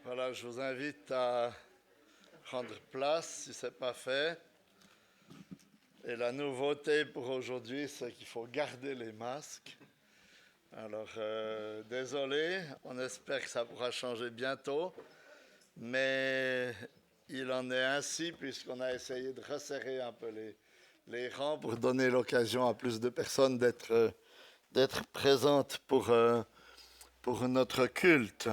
Voilà, je vous invite à prendre place si ce n'est pas fait. Et la nouveauté pour aujourd'hui, c'est qu'il faut garder les masques. Alors, désolé, on espère que ça pourra changer bientôt. Mais il en est ainsi puisqu'on a essayé de resserrer un peu les rangs pour donner l'occasion à plus de personnes d'être présentes pour notre culte.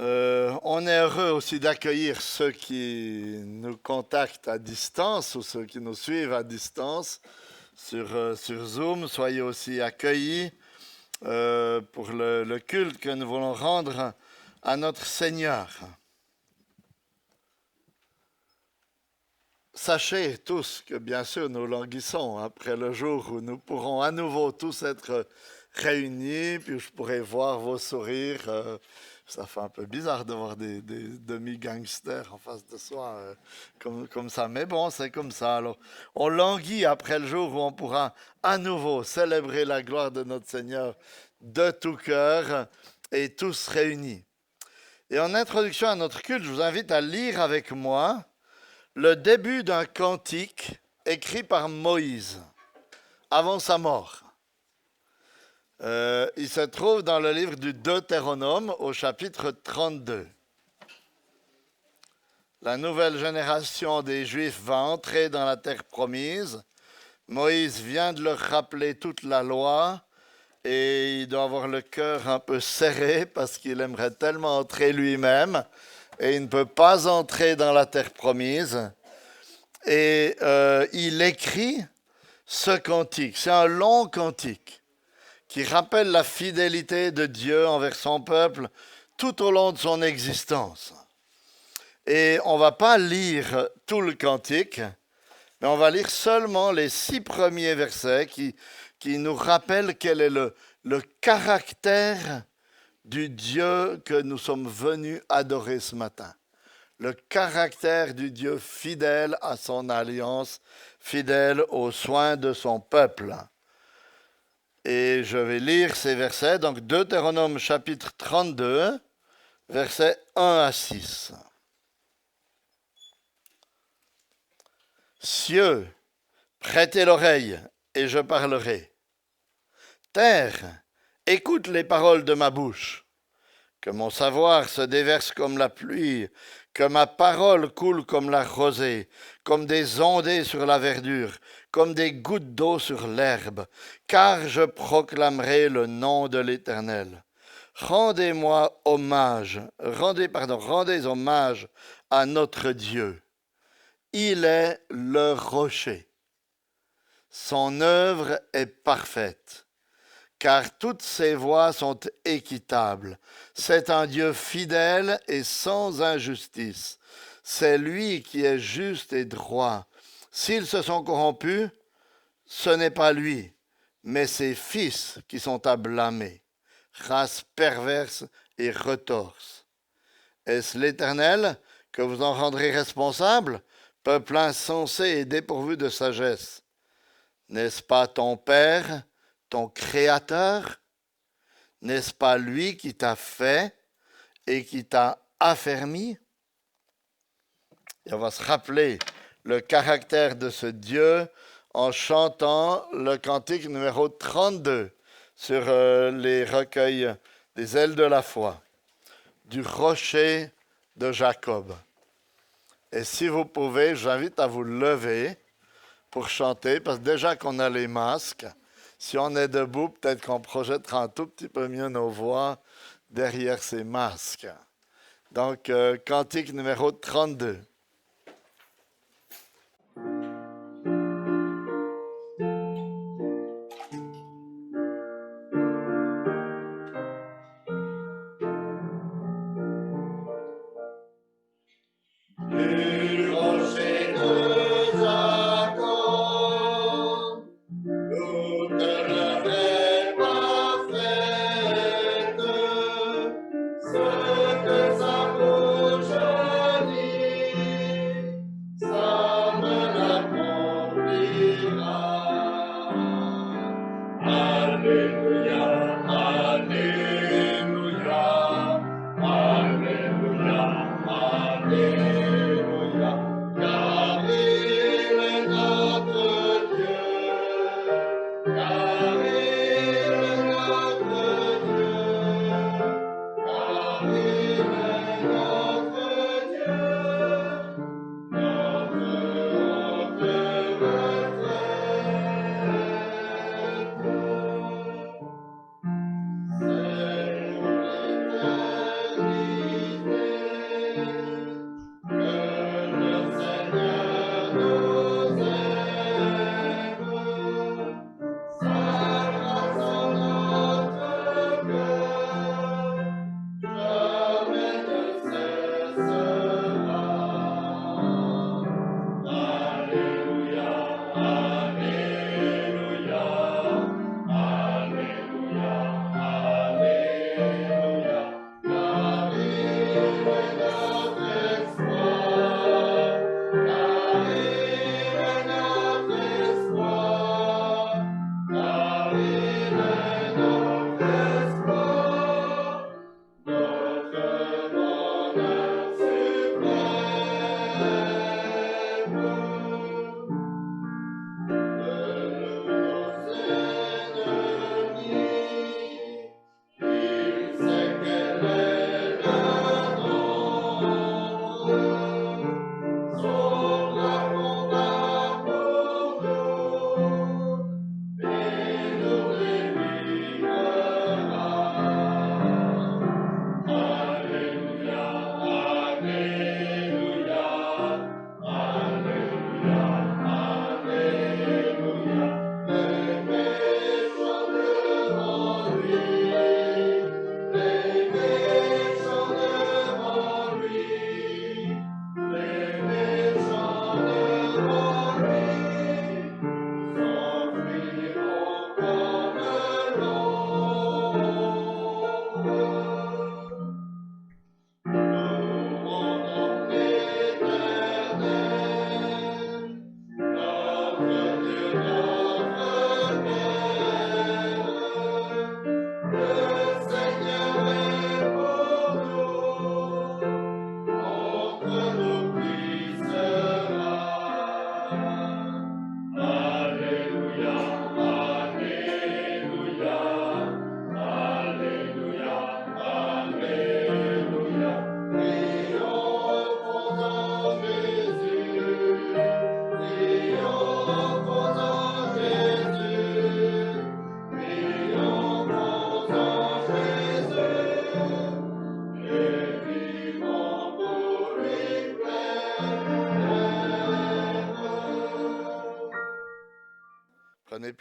On est heureux aussi d'accueillir ceux qui nous contactent à distance ou ceux qui nous suivent à distance sur Zoom. Soyez aussi accueillis pour le culte que nous voulons rendre à notre Seigneur. Sachez tous que bien sûr nous languissons après le jour où nous pourrons à nouveau tous être réunis, puis je pourrai voir vos sourires. Ça fait un peu bizarre de voir des demi-gangsters en face de soi comme ça. Mais bon, c'est comme ça. Alors, on languit après le jour où on pourra à nouveau célébrer la gloire de notre Seigneur de tout cœur et tous réunis. Et en introduction à notre culte, je vous invite à lire avec moi le début d'un cantique écrit par Moïse avant sa mort. Il se trouve dans le livre du Deutéronome au chapitre 32. La nouvelle génération des Juifs va entrer dans la terre promise. Moïse vient de leur rappeler toute la loi et il doit avoir le cœur un peu serré parce qu'il aimerait tellement entrer lui-même et il ne peut pas entrer dans la terre promise. Et il écrit ce cantique. C'est un long cantique qui rappelle la fidélité de Dieu envers son peuple tout au long de son existence. Et on ne va pas lire tout le cantique, mais on va lire seulement les 6 premiers versets qui nous rappellent quel est le caractère du Dieu que nous sommes venus adorer ce matin. Le caractère du Dieu fidèle à son alliance, fidèle aux soins de son peuple. Et je vais lire ces versets, donc Deutéronome chapitre 32, versets 1 à 6. Cieux, prêtez l'oreille, et je parlerai. Terre, écoute les paroles de ma bouche. Que mon savoir se déverse comme la pluie, que ma parole coule comme la rosée, comme des ondées sur la verdure, comme des gouttes d'eau sur l'herbe, car je proclamerai le nom de l'Éternel. Rendez hommage à notre Dieu. Il est le rocher. Son œuvre est parfaite, car toutes ses voies sont équitables. C'est un Dieu fidèle et sans injustice. C'est lui qui est juste et droit. S'ils se sont corrompus, ce n'est pas lui, mais ses fils qui sont à blâmer. Race perverse et retorse. Est-ce l'Éternel que vous en rendrez responsable, peuple insensé et dépourvu de sagesse? N'est-ce pas ton Père, ton Créateur? N'est-ce pas lui qui t'a fait et qui t'a affermi? Et on va se rappeler le caractère de ce Dieu en chantant le cantique numéro 32 sur les recueils des ailes de la foi, du rocher de Jacob. Et si vous pouvez, j'invite à vous lever pour chanter, parce que déjà qu'on a les masques, si on est debout, peut-être qu'on projettera un tout petit peu mieux nos voix derrière ces masques. Donc, cantique numéro 32. Alléluia, Alléluia,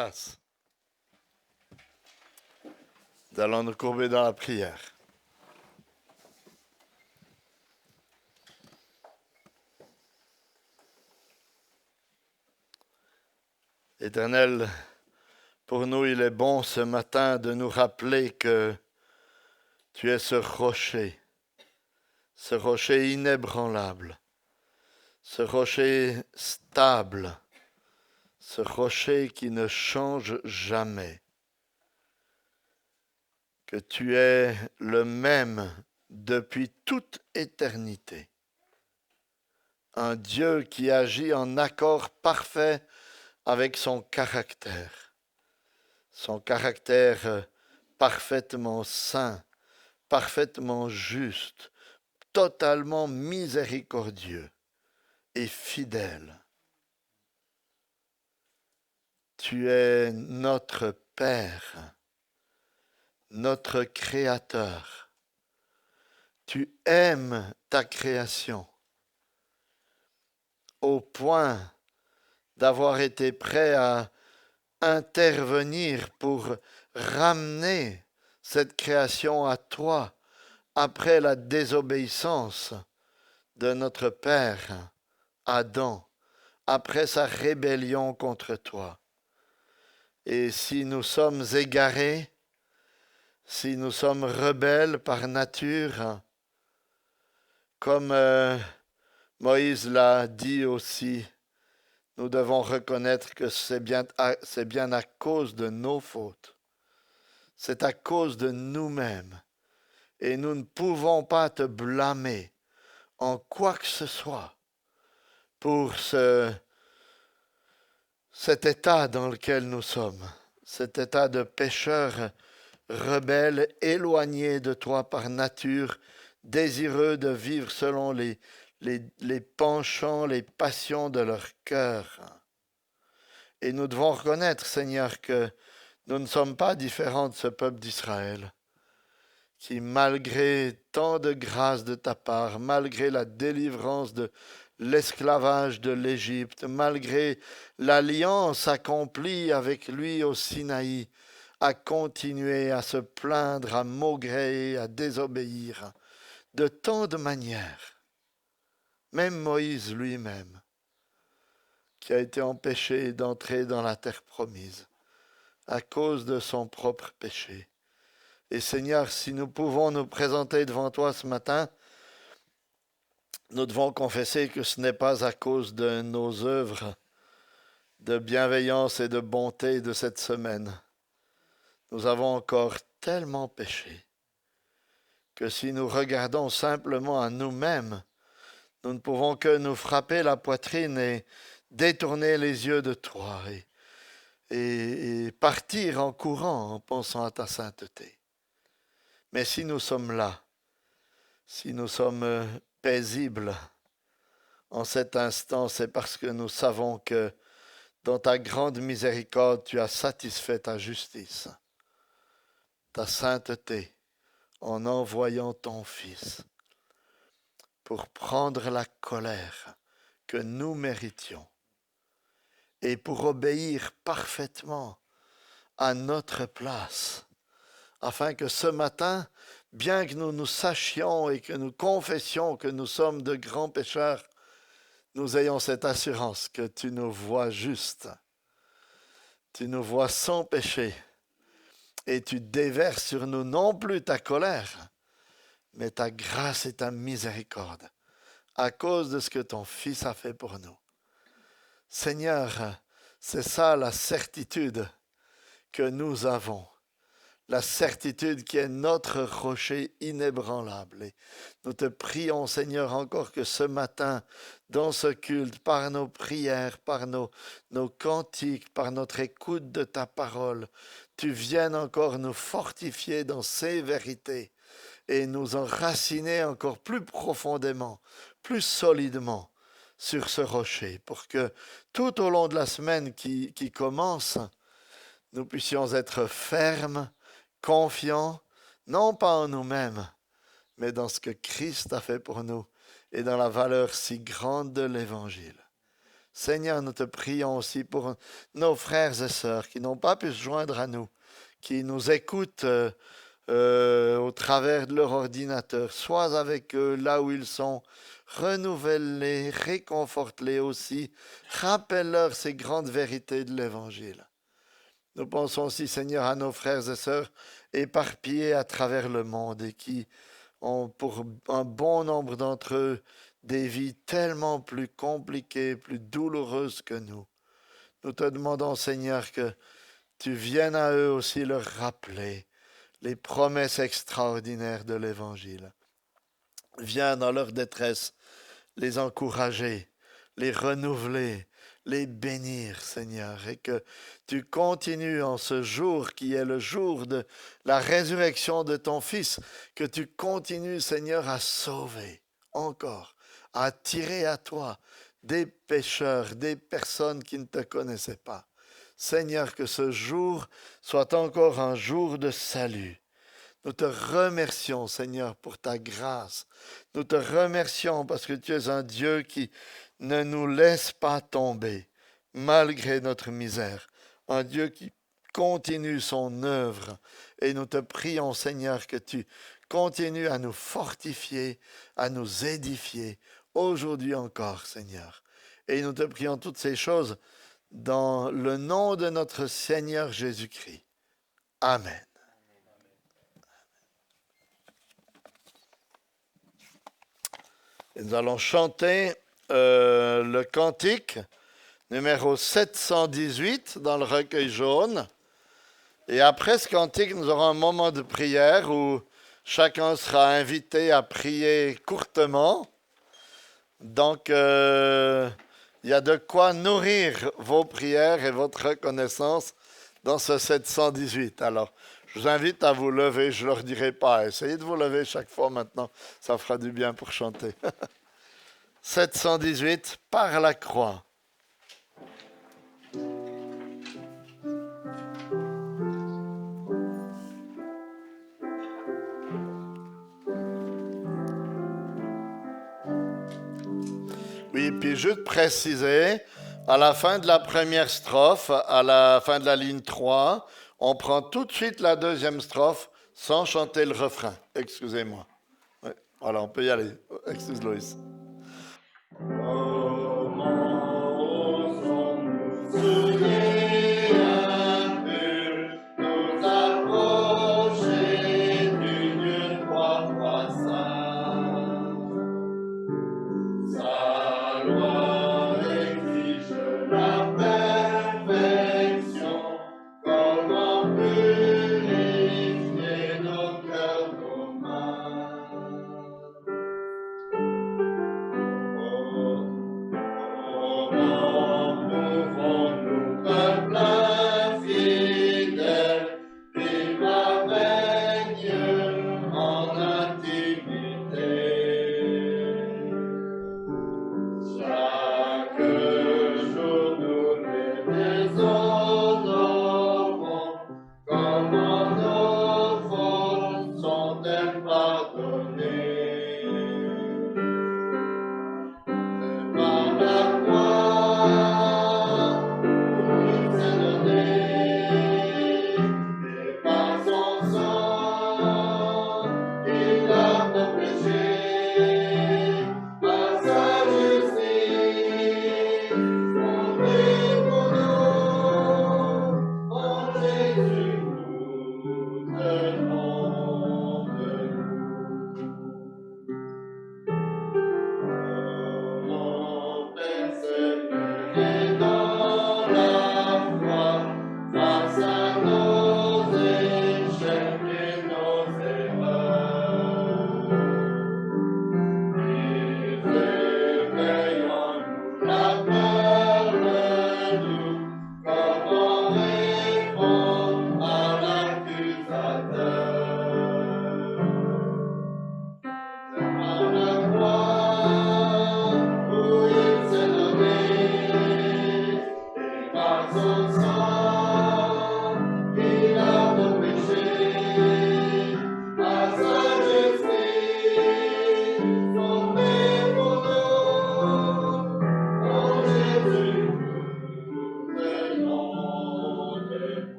place. Nous allons nous courber dans la prière. Éternel, pour nous, il est bon ce matin de nous rappeler que tu es ce rocher inébranlable, ce rocher stable, ce rocher qui ne change jamais, que tu es le même depuis toute éternité, un Dieu qui agit en accord parfait avec son caractère parfaitement saint, parfaitement juste, totalement miséricordieux et fidèle. Tu es notre Père, notre Créateur. Tu aimes ta création au point d'avoir été prêt à intervenir pour ramener cette création à toi après la désobéissance de notre Père Adam, après sa rébellion contre toi. Et si nous sommes égarés, si nous sommes rebelles par nature, comme Moïse l'a dit aussi, nous devons reconnaître que c'est bien à cause de nos fautes. C'est à cause de nous-mêmes. Et nous ne pouvons pas te blâmer en quoi que ce soit pour cet état dans lequel nous sommes, cet état de pécheurs rebelles, éloignés de toi par nature, désireux de vivre selon les penchants, les passions de leur cœur. Et nous devons reconnaître, Seigneur, que nous ne sommes pas différents de ce peuple d'Israël, qui, malgré tant de grâce de ta part, malgré la délivrance de l'esclavage de l'Égypte, malgré l'alliance accomplie avec lui au Sinaï, a continué à se plaindre, à maugréer, à désobéir, de tant de manières. Même Moïse lui-même, qui a été empêché d'entrer dans la terre promise à cause de son propre péché. Et Seigneur, si nous pouvons nous présenter devant toi ce matin, nous devons confesser que ce n'est pas à cause de nos œuvres de bienveillance et de bonté de cette semaine. Nous avons encore tellement péché que si nous regardons simplement à nous-mêmes, nous ne pouvons que nous frapper la poitrine et détourner les yeux de toi et partir en courant en pensant à ta sainteté. Mais si nous sommes là, si nous sommes paisibles en cet instant, c'est parce que nous savons que dans ta grande miséricorde, tu as satisfait ta justice, ta sainteté, en envoyant ton Fils pour prendre la colère que nous méritions et pour obéir parfaitement à notre place, afin que ce matin, bien que nous nous sachions et que nous confessions que nous sommes de grands pécheurs, nous ayons cette assurance que tu nous vois justes, tu nous vois sans péché, et tu déverses sur nous non plus ta colère, mais ta grâce et ta miséricorde, à cause de ce que ton Fils a fait pour nous. Seigneur, c'est ça la certitude que nous avons, la certitude qui est notre rocher inébranlable. Et nous te prions, Seigneur, encore que ce matin, dans ce culte, par nos prières, par nos cantiques, par notre écoute de ta parole, tu viennes encore nous fortifier dans ces vérités et nous enraciner encore plus profondément, plus solidement sur ce rocher, pour que tout au long de la semaine qui commence, nous puissions être fermes, confiants, non pas en nous-mêmes, mais dans ce que Christ a fait pour nous et dans la valeur si grande de l'Évangile. Seigneur, nous te prions aussi pour nos frères et sœurs qui n'ont pas pu se joindre à nous, qui nous écoutent au travers de leur ordinateur. Sois avec eux là où ils sont. Renouvelle-les, réconforte-les aussi. Rappelle-leur ces grandes vérités de l'Évangile. Nous pensons aussi, Seigneur, à nos frères et sœurs éparpillés à travers le monde et qui ont pour un bon nombre d'entre eux des vies tellement plus compliquées, plus douloureuses que nous. Nous te demandons, Seigneur, que tu viennes à eux aussi leur rappeler les promesses extraordinaires de l'Évangile. Viens dans leur détresse les encourager, les renouveler, les bénir, Seigneur, et que tu continues en ce jour qui est le jour de la résurrection de ton Fils, que tu continues, Seigneur, à sauver encore, à attirer à toi des pécheurs, des personnes qui ne te connaissaient pas. Seigneur, que ce jour soit encore un jour de salut. Nous te remercions, Seigneur, pour ta grâce. Nous te remercions parce que tu es un Dieu qui ne nous laisse pas tomber malgré notre misère. Un Dieu qui continue son œuvre. Et nous te prions, Seigneur, que tu continues à nous fortifier, à nous édifier, aujourd'hui encore, Seigneur. Et nous te prions toutes ces choses dans le nom de notre Seigneur Jésus-Christ. Amen. Et nous allons chanter le cantique numéro 718 dans le recueil jaune. Et après ce cantique, nous aurons un moment de prière où chacun sera invité à prier courtement. Donc, il y a de quoi nourrir vos prières et votre reconnaissance dans ce 718. Alors, je vous invite à vous lever, je ne leur dirai pas. Essayez de vous lever chaque fois maintenant, ça fera du bien pour chanter. 718, par la croix. Oui, puis juste préciser, à la fin de la première strophe, à la fin de la ligne 3, on prend tout de suite la deuxième strophe sans chanter le refrain. Excusez-moi. Oui, voilà, on peut y aller. Excuse Loïs.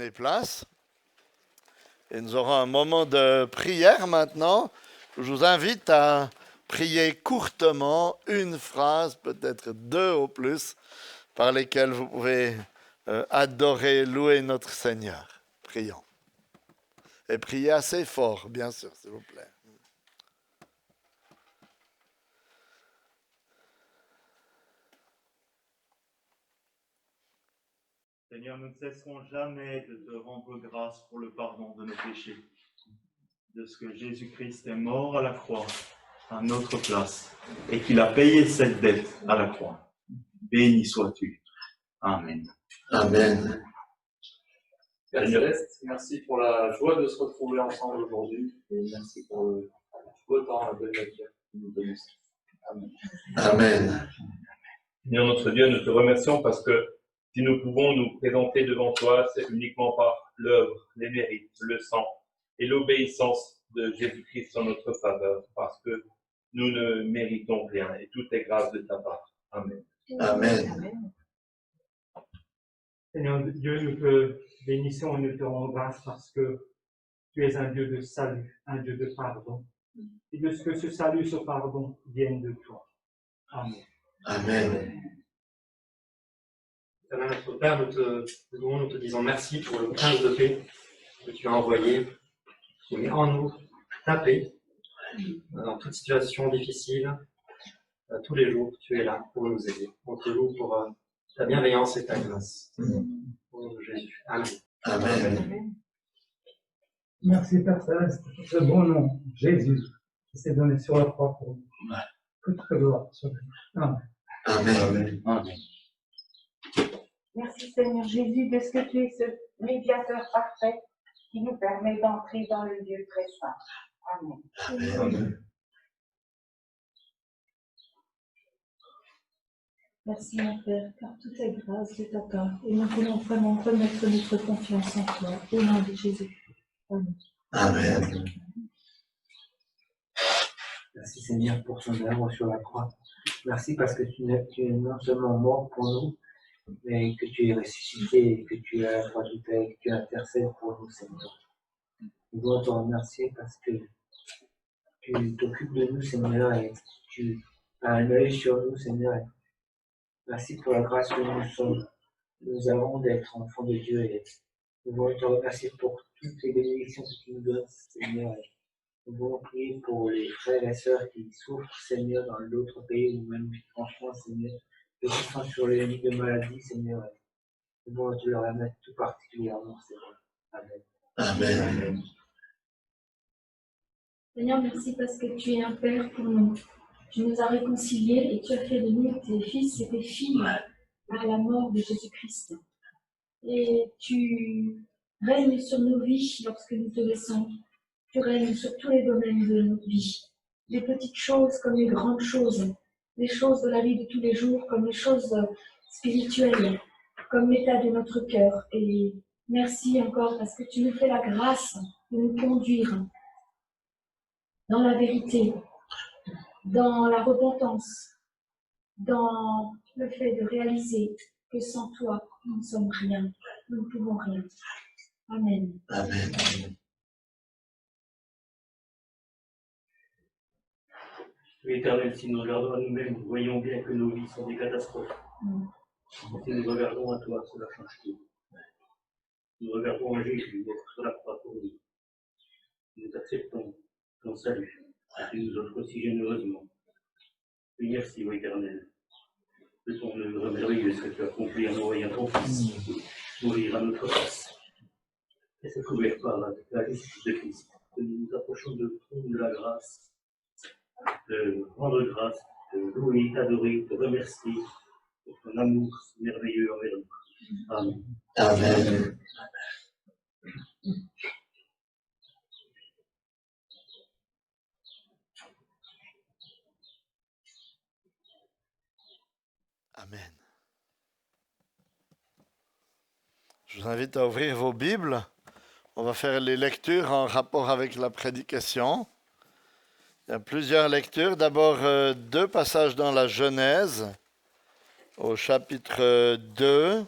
Prenez place. Et nous aurons un moment de prière maintenant. Je vous invite à prier courtement une phrase, peut-être deux au plus, par lesquelles vous pouvez adorer, louer notre Seigneur. Prions. Et priez assez fort, bien sûr, s'il vous plaît. Seigneur, nous ne cesserons jamais de te rendre grâce pour le pardon de nos péchés, de ce que Jésus-Christ est mort à la croix à notre place et qu'il a payé cette dette à la croix. Béni sois-tu. Amen. Amen. Père Céleste, merci pour la joie de se retrouver ensemble aujourd'hui et merci pour le beau temps de nature que nous donnons. Amen. Amen. Seigneur notre Dieu, nous te remercions parce que si nous pouvons nous présenter devant toi, c'est uniquement par l'œuvre, les mérites, le sang et l'obéissance de Jésus-Christ en notre faveur, parce que nous ne méritons rien et tout est grâce de ta part. Amen. Amen. Seigneur Dieu, nous te bénissons et nous te rendons grâce parce que tu es un Dieu de salut, un Dieu de pardon. Et de ce que ce salut, ce pardon viennent de toi. Amen. Amen. Seigneur notre Père, nous te disons merci pour le prince de paix que tu as envoyé, qui met en nous ta paix dans toute situation difficile. Tous les jours, tu es là pour nous aider. On te loue pour ta bienveillance et ta grâce. Au nom de Jésus. Amen. Amen. Merci Père Céleste pour ce bon nom, Jésus, qui s'est donné sur la croix pour nous. Toute gloire sur lui. Amen. Amen. Amen. Merci Seigneur Jésus de ce que tu es ce médiateur parfait qui nous permet d'entrer dans le lieu très saint. Amen. Amen. Merci mon Père, car tout est grâce de ta part et nous voulons vraiment remettre notre confiance en toi, au nom de Jésus. Amen. Amen. Merci Seigneur pour ton œuvre sur la croix. Merci parce que tu es non seulement mort pour nous, mais que tu es ressuscité et que tu es à la droite du Père et que tu intercèdes pour nous, Seigneur. Nous voulons te remercier parce que tu t'occupes de nous, Seigneur, et tu as un œil sur nous, Seigneur. Merci pour la grâce que nous avons d'être enfants de Dieu et nous voulons te remercier pour toutes les bénédictions que tu nous donnes, Seigneur. Nous voulons prier pour les frères et sœurs qui souffrent, Seigneur, dans d'autres pays ou même franchement, Seigneur, ceux qui sont sur les lits de maladie, Seigneur. Nous voulons te le remettre tout particulièrement, Seigneur. Amen. Amen. Seigneur, merci parce que tu es un Père pour nous. Tu nous as réconciliés et tu as fait de nous tes fils et tes filles à la mort de Jésus-Christ. Et tu règnes sur nos vies lorsque nous te laissons. Tu règnes sur tous les domaines de notre vie. Les petites choses comme les grandes choses. Les choses de la vie de tous les jours comme les choses spirituelles, comme l'état de notre cœur. Et merci encore parce que tu nous fais la grâce de nous conduire dans la vérité, dans la repentance, dans le fait de réaliser que sans toi, nous ne sommes rien, nous ne pouvons rien. Amen. Amen. Éternel, si nous regardons à nous-mêmes, nous voyons bien que nos vies sont des catastrophes. Si nous regardons à toi, cela change tout. Nous regardons à Jésus, mort sur la croix pour nous. Nous acceptons ton salut, que tu nous offres si généreusement. Et merci, ô Éternel, de ton œuvre merveilleuse que tu as accomplie en envoyant ton Fils mourir à notre place. Et c'est couvert par la justice de Christ que nous nous approchons de la grâce, de rendre grâce, de louer, d'adorer, de remercier pour ton amour merveilleux envers nous. Amen. Amen. Amen. Je vous invite à ouvrir vos Bibles. On va faire les lectures en rapport avec la prédication. Il y a plusieurs lectures. D'abord, 2 passages dans la Genèse, au chapitre 2.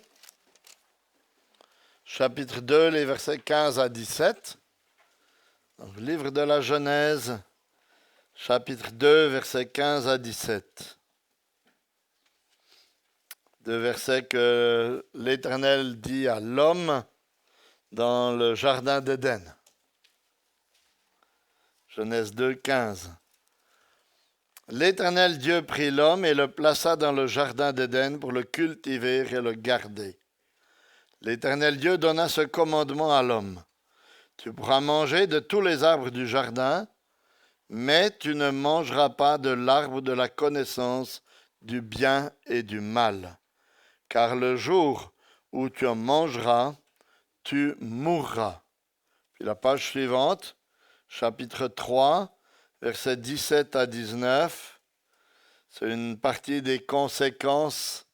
chapitre 2, les versets 15 à 17. Donc, livre de la Genèse, chapitre 2, versets 15 à 17. Deux versets que l'Éternel dit à l'homme dans le jardin d'Éden. Genèse 2, 15. L'Éternel Dieu prit l'homme et le plaça dans le jardin d'Éden pour le cultiver et le garder. L'Éternel Dieu donna ce commandement à l'homme. Tu pourras manger de tous les arbres du jardin, mais tu ne mangeras pas de l'arbre de la connaissance du bien et du mal. Car le jour où tu en mangeras, tu mourras. Puis la page suivante, chapitre 3, versets 17 à 19. C'est une partie des conséquences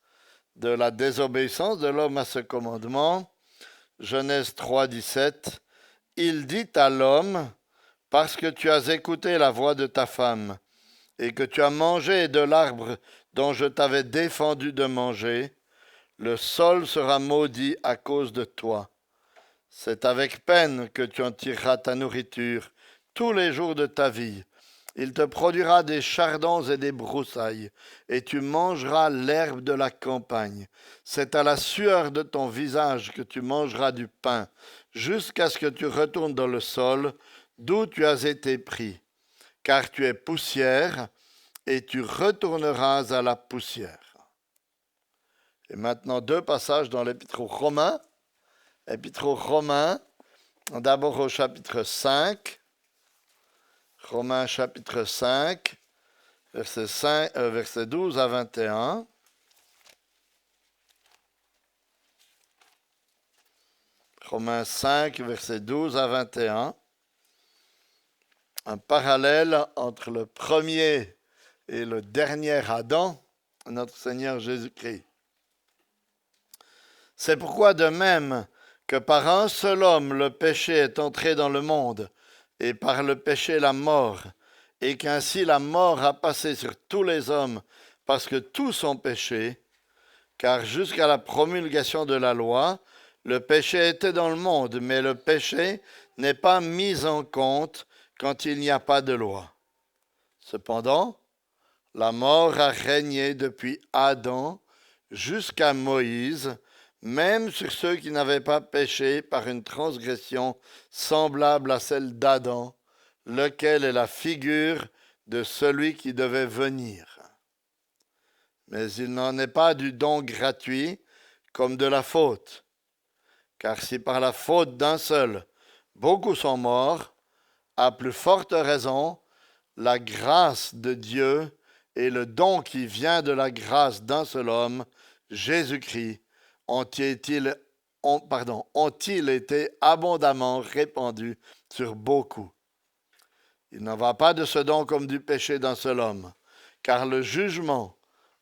de la désobéissance de l'homme à ce commandement. Genèse 3, 17. Il dit à l'homme, parce que tu as écouté la voix de ta femme, et que tu as mangé de l'arbre dont je t'avais défendu de manger, le sol sera maudit à cause de toi. C'est avec peine que tu en tireras ta nourriture tous les jours de ta vie. Il te produira des chardons et des broussailles, et tu mangeras l'herbe de la campagne. C'est à la sueur de ton visage que tu mangeras du pain, jusqu'à ce que tu retournes dans le sol, d'où tu as été pris. Car tu es poussière, et tu retourneras à la poussière. Et maintenant, deux passages dans l'Épître aux Romains. Épître aux Romains, d'abord au chapitre 5. Romains chapitre 5, versets 12 à 21. Romains 5, versets 12 à 21. Un parallèle entre le premier et le dernier Adam, notre Seigneur Jésus-Christ. C'est pourquoi de même que par un seul homme le péché est entré dans le monde, et par le péché la mort, et qu'ainsi la mort a passé sur tous les hommes, parce que tous ont péché, car jusqu'à la promulgation de la loi, le péché était dans le monde, mais le péché n'est pas mis en compte quand il n'y a pas de loi. Cependant, la mort a régné depuis Adam jusqu'à Moïse, même sur ceux qui n'avaient pas péché par une transgression semblable à celle d'Adam, lequel est la figure de celui qui devait venir. Mais il n'en est pas du don gratuit comme de la faute. Car si par la faute d'un seul, beaucoup sont morts, à plus forte raison, la grâce de Dieu et le don qui vient de la grâce d'un seul homme, Jésus-Christ, ont-ils été abondamment répandus sur beaucoup. Il n'en va pas de ce don comme du péché d'un seul homme, car le jugement,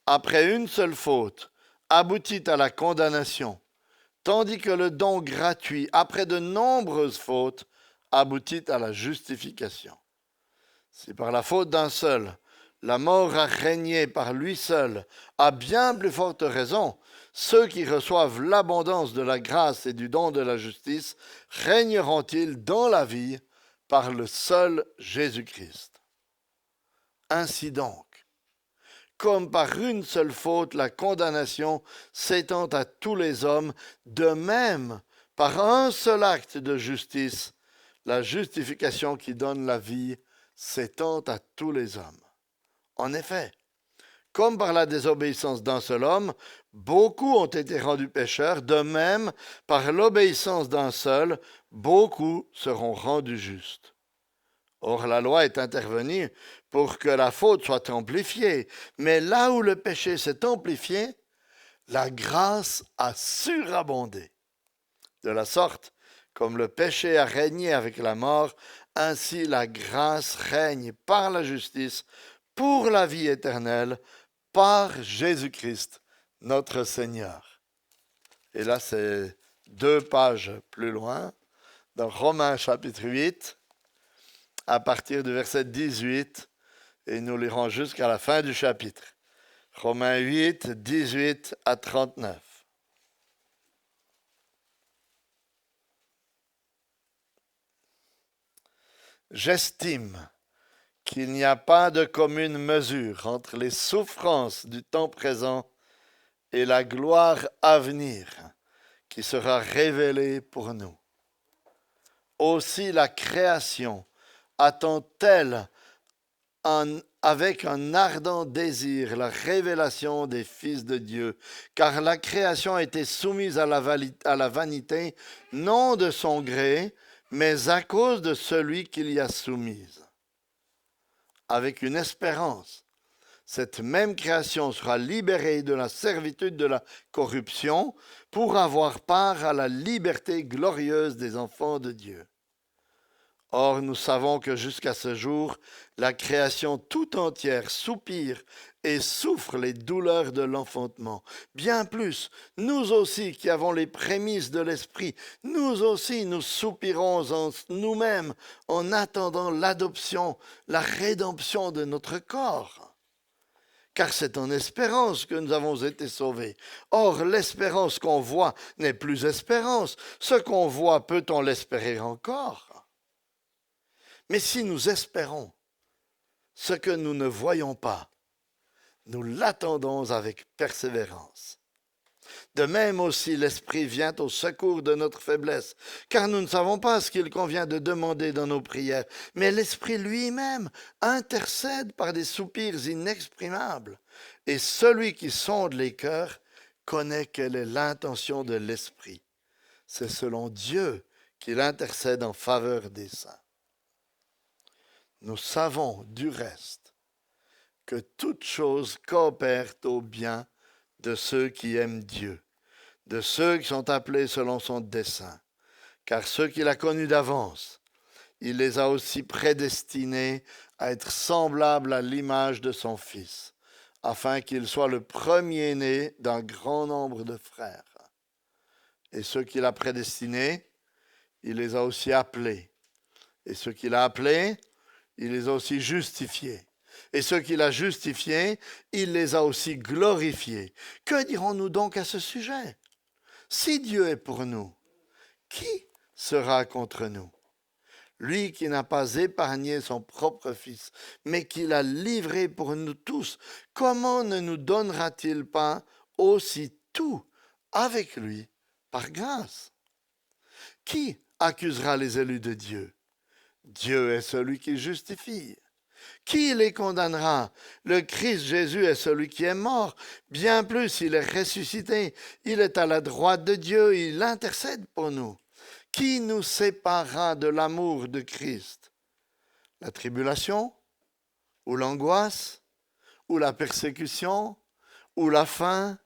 après une seule faute, aboutit à la condamnation, tandis que le don gratuit, après de nombreuses fautes, aboutit à la justification. Si par la faute d'un seul, la mort a régné par lui seul, à bien plus forte raison, ceux qui reçoivent l'abondance de la grâce et du don de la justice régneront-ils dans la vie par le seul Jésus-Christ. Ainsi donc, comme par une seule faute la condamnation s'étend à tous les hommes, de même, par un seul acte de justice, la justification qui donne la vie s'étend à tous les hommes. En effet, comme par la désobéissance d'un seul homme, beaucoup ont été rendus pécheurs, de même, par l'obéissance d'un seul, beaucoup seront rendus justes. Or, la loi est intervenue pour que la faute soit amplifiée, mais là où le péché s'est amplifié, la grâce a surabondé. De la sorte, comme le péché a régné avec la mort, ainsi la grâce règne par la justice pour la vie éternelle, par Jésus-Christ, notre Seigneur. Et là, c'est 2 pages plus loin, dans Romains chapitre 8, à partir du verset 18, et nous lirons jusqu'à la fin du chapitre. Romains 8, 18 à 39. J'estime qu'il n'y a pas de commune mesure entre les souffrances du temps présent et la gloire à venir qui sera révélée pour nous. Aussi la création attend-elle avec un ardent désir la révélation des fils de Dieu, car la création a été soumise à la vanité, non de son gré, mais à cause de celui qui l'y a soumise. Avec une espérance, cette même création sera libérée de la servitude de la corruption pour avoir part à la liberté glorieuse des enfants de Dieu. Or, nous savons que jusqu'à ce jour, la création tout entière soupire et souffre les douleurs de l'enfantement. Bien plus, nous aussi qui avons les prémices de l'Esprit, nous aussi nous soupirons en nous-mêmes en attendant l'adoption, la rédemption de notre corps. Car c'est en espérance que nous avons été sauvés. Or, l'espérance qu'on voit n'est plus espérance. Ce qu'on voit, peut-on l'espérer encore ? Mais si nous espérons ce que nous ne voyons pas, nous l'attendons avec persévérance. De même aussi, l'Esprit vient au secours de notre faiblesse, car nous ne savons pas ce qu'il convient de demander dans nos prières, mais l'Esprit lui-même intercède par des soupirs inexprimables. Et celui qui sonde les cœurs connaît quelle est l'intention de l'Esprit. C'est selon Dieu qu'il intercède en faveur des saints. Nous savons du reste que toute chose coopère au bien de ceux qui aiment Dieu, de ceux qui sont appelés selon son dessein. Car ceux qu'il a connus d'avance, il les a aussi prédestinés à être semblables à l'image de son Fils, afin qu'il soit le premier-né d'un grand nombre de frères. Et ceux qu'il a prédestinés, il les a aussi appelés. Et ceux qu'il a appelés, il les a aussi justifiés. Et ceux qu'il a justifiés, il les a aussi glorifiés. Que dirons-nous donc à ce sujet? Si Dieu est pour nous, qui sera contre nous? Lui qui n'a pas épargné son propre Fils, mais qui l'a livré pour nous tous, comment ne nous donnera-t-il pas aussi tout avec lui par grâce? Qui accusera les élus de Dieu? Dieu est celui qui justifie. Qui les condamnera? Le Christ Jésus est celui qui est mort. Bien plus, il est ressuscité. Il est à la droite de Dieu. Il intercède pour nous. Qui nous séparera de l'amour de Christ? La tribulation? Ou l'angoisse? Ou la persécution? Ou la faim?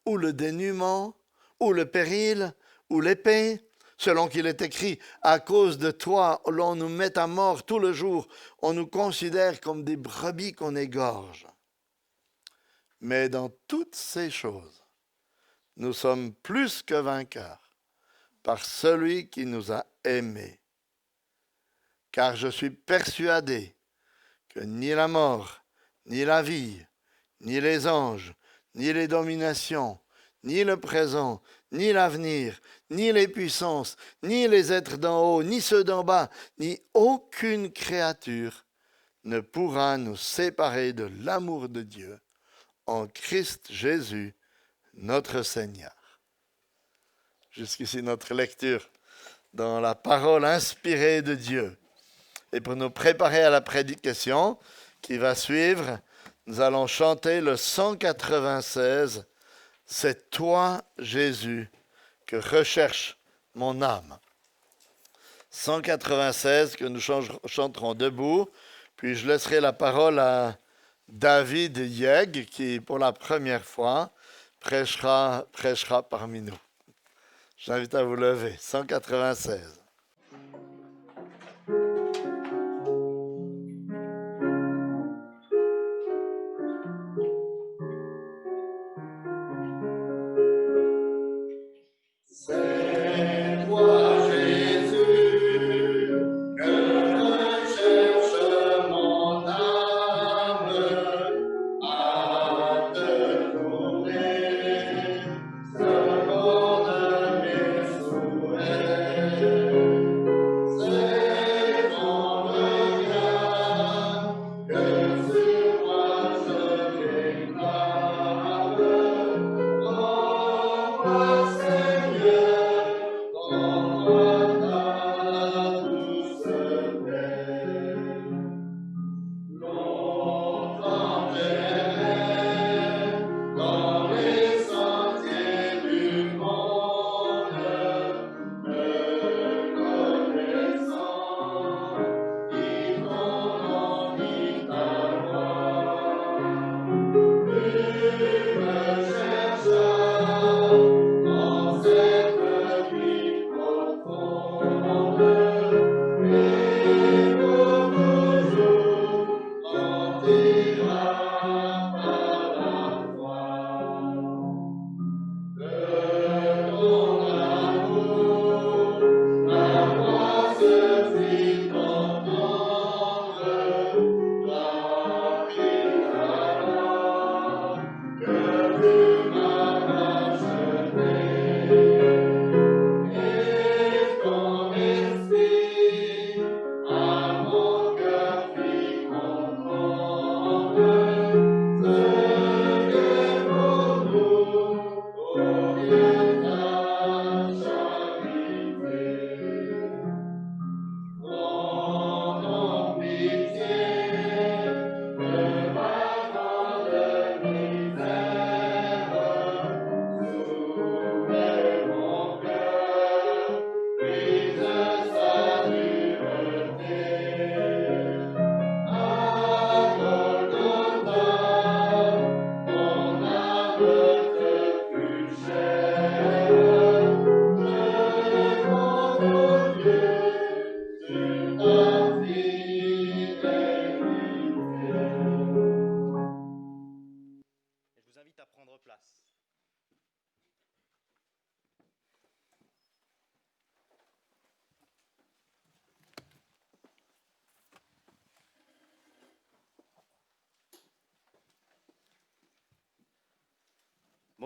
Ou le dénuement? Ou le péril? Ou l'épée? Selon qu'il est écrit, à cause de toi, l'on nous met à mort tout le jour, on nous considère comme des brebis qu'on égorge. Mais dans toutes ces choses, nous sommes plus que vainqueurs par celui qui nous a aimés. Car je suis persuadé que ni la mort, ni la vie, ni les anges, ni les dominations, ni le présent, ni l'avenir, ni les puissances, ni les êtres d'en haut, ni ceux d'en bas, ni aucune créature ne pourra nous séparer de l'amour de Dieu en Christ Jésus, notre Seigneur. Jusqu'ici notre lecture dans la parole inspirée de Dieu. Et pour nous préparer à la prédication qui va suivre, nous allons chanter le 196. C'est toi, Jésus, que recherche mon âme. 196 que nous chanterons debout, puis je laisserai la parole à David Yeg, qui pour la première fois prêchera parmi nous. J'invite à vous lever. 196. Selon de mes souhaits.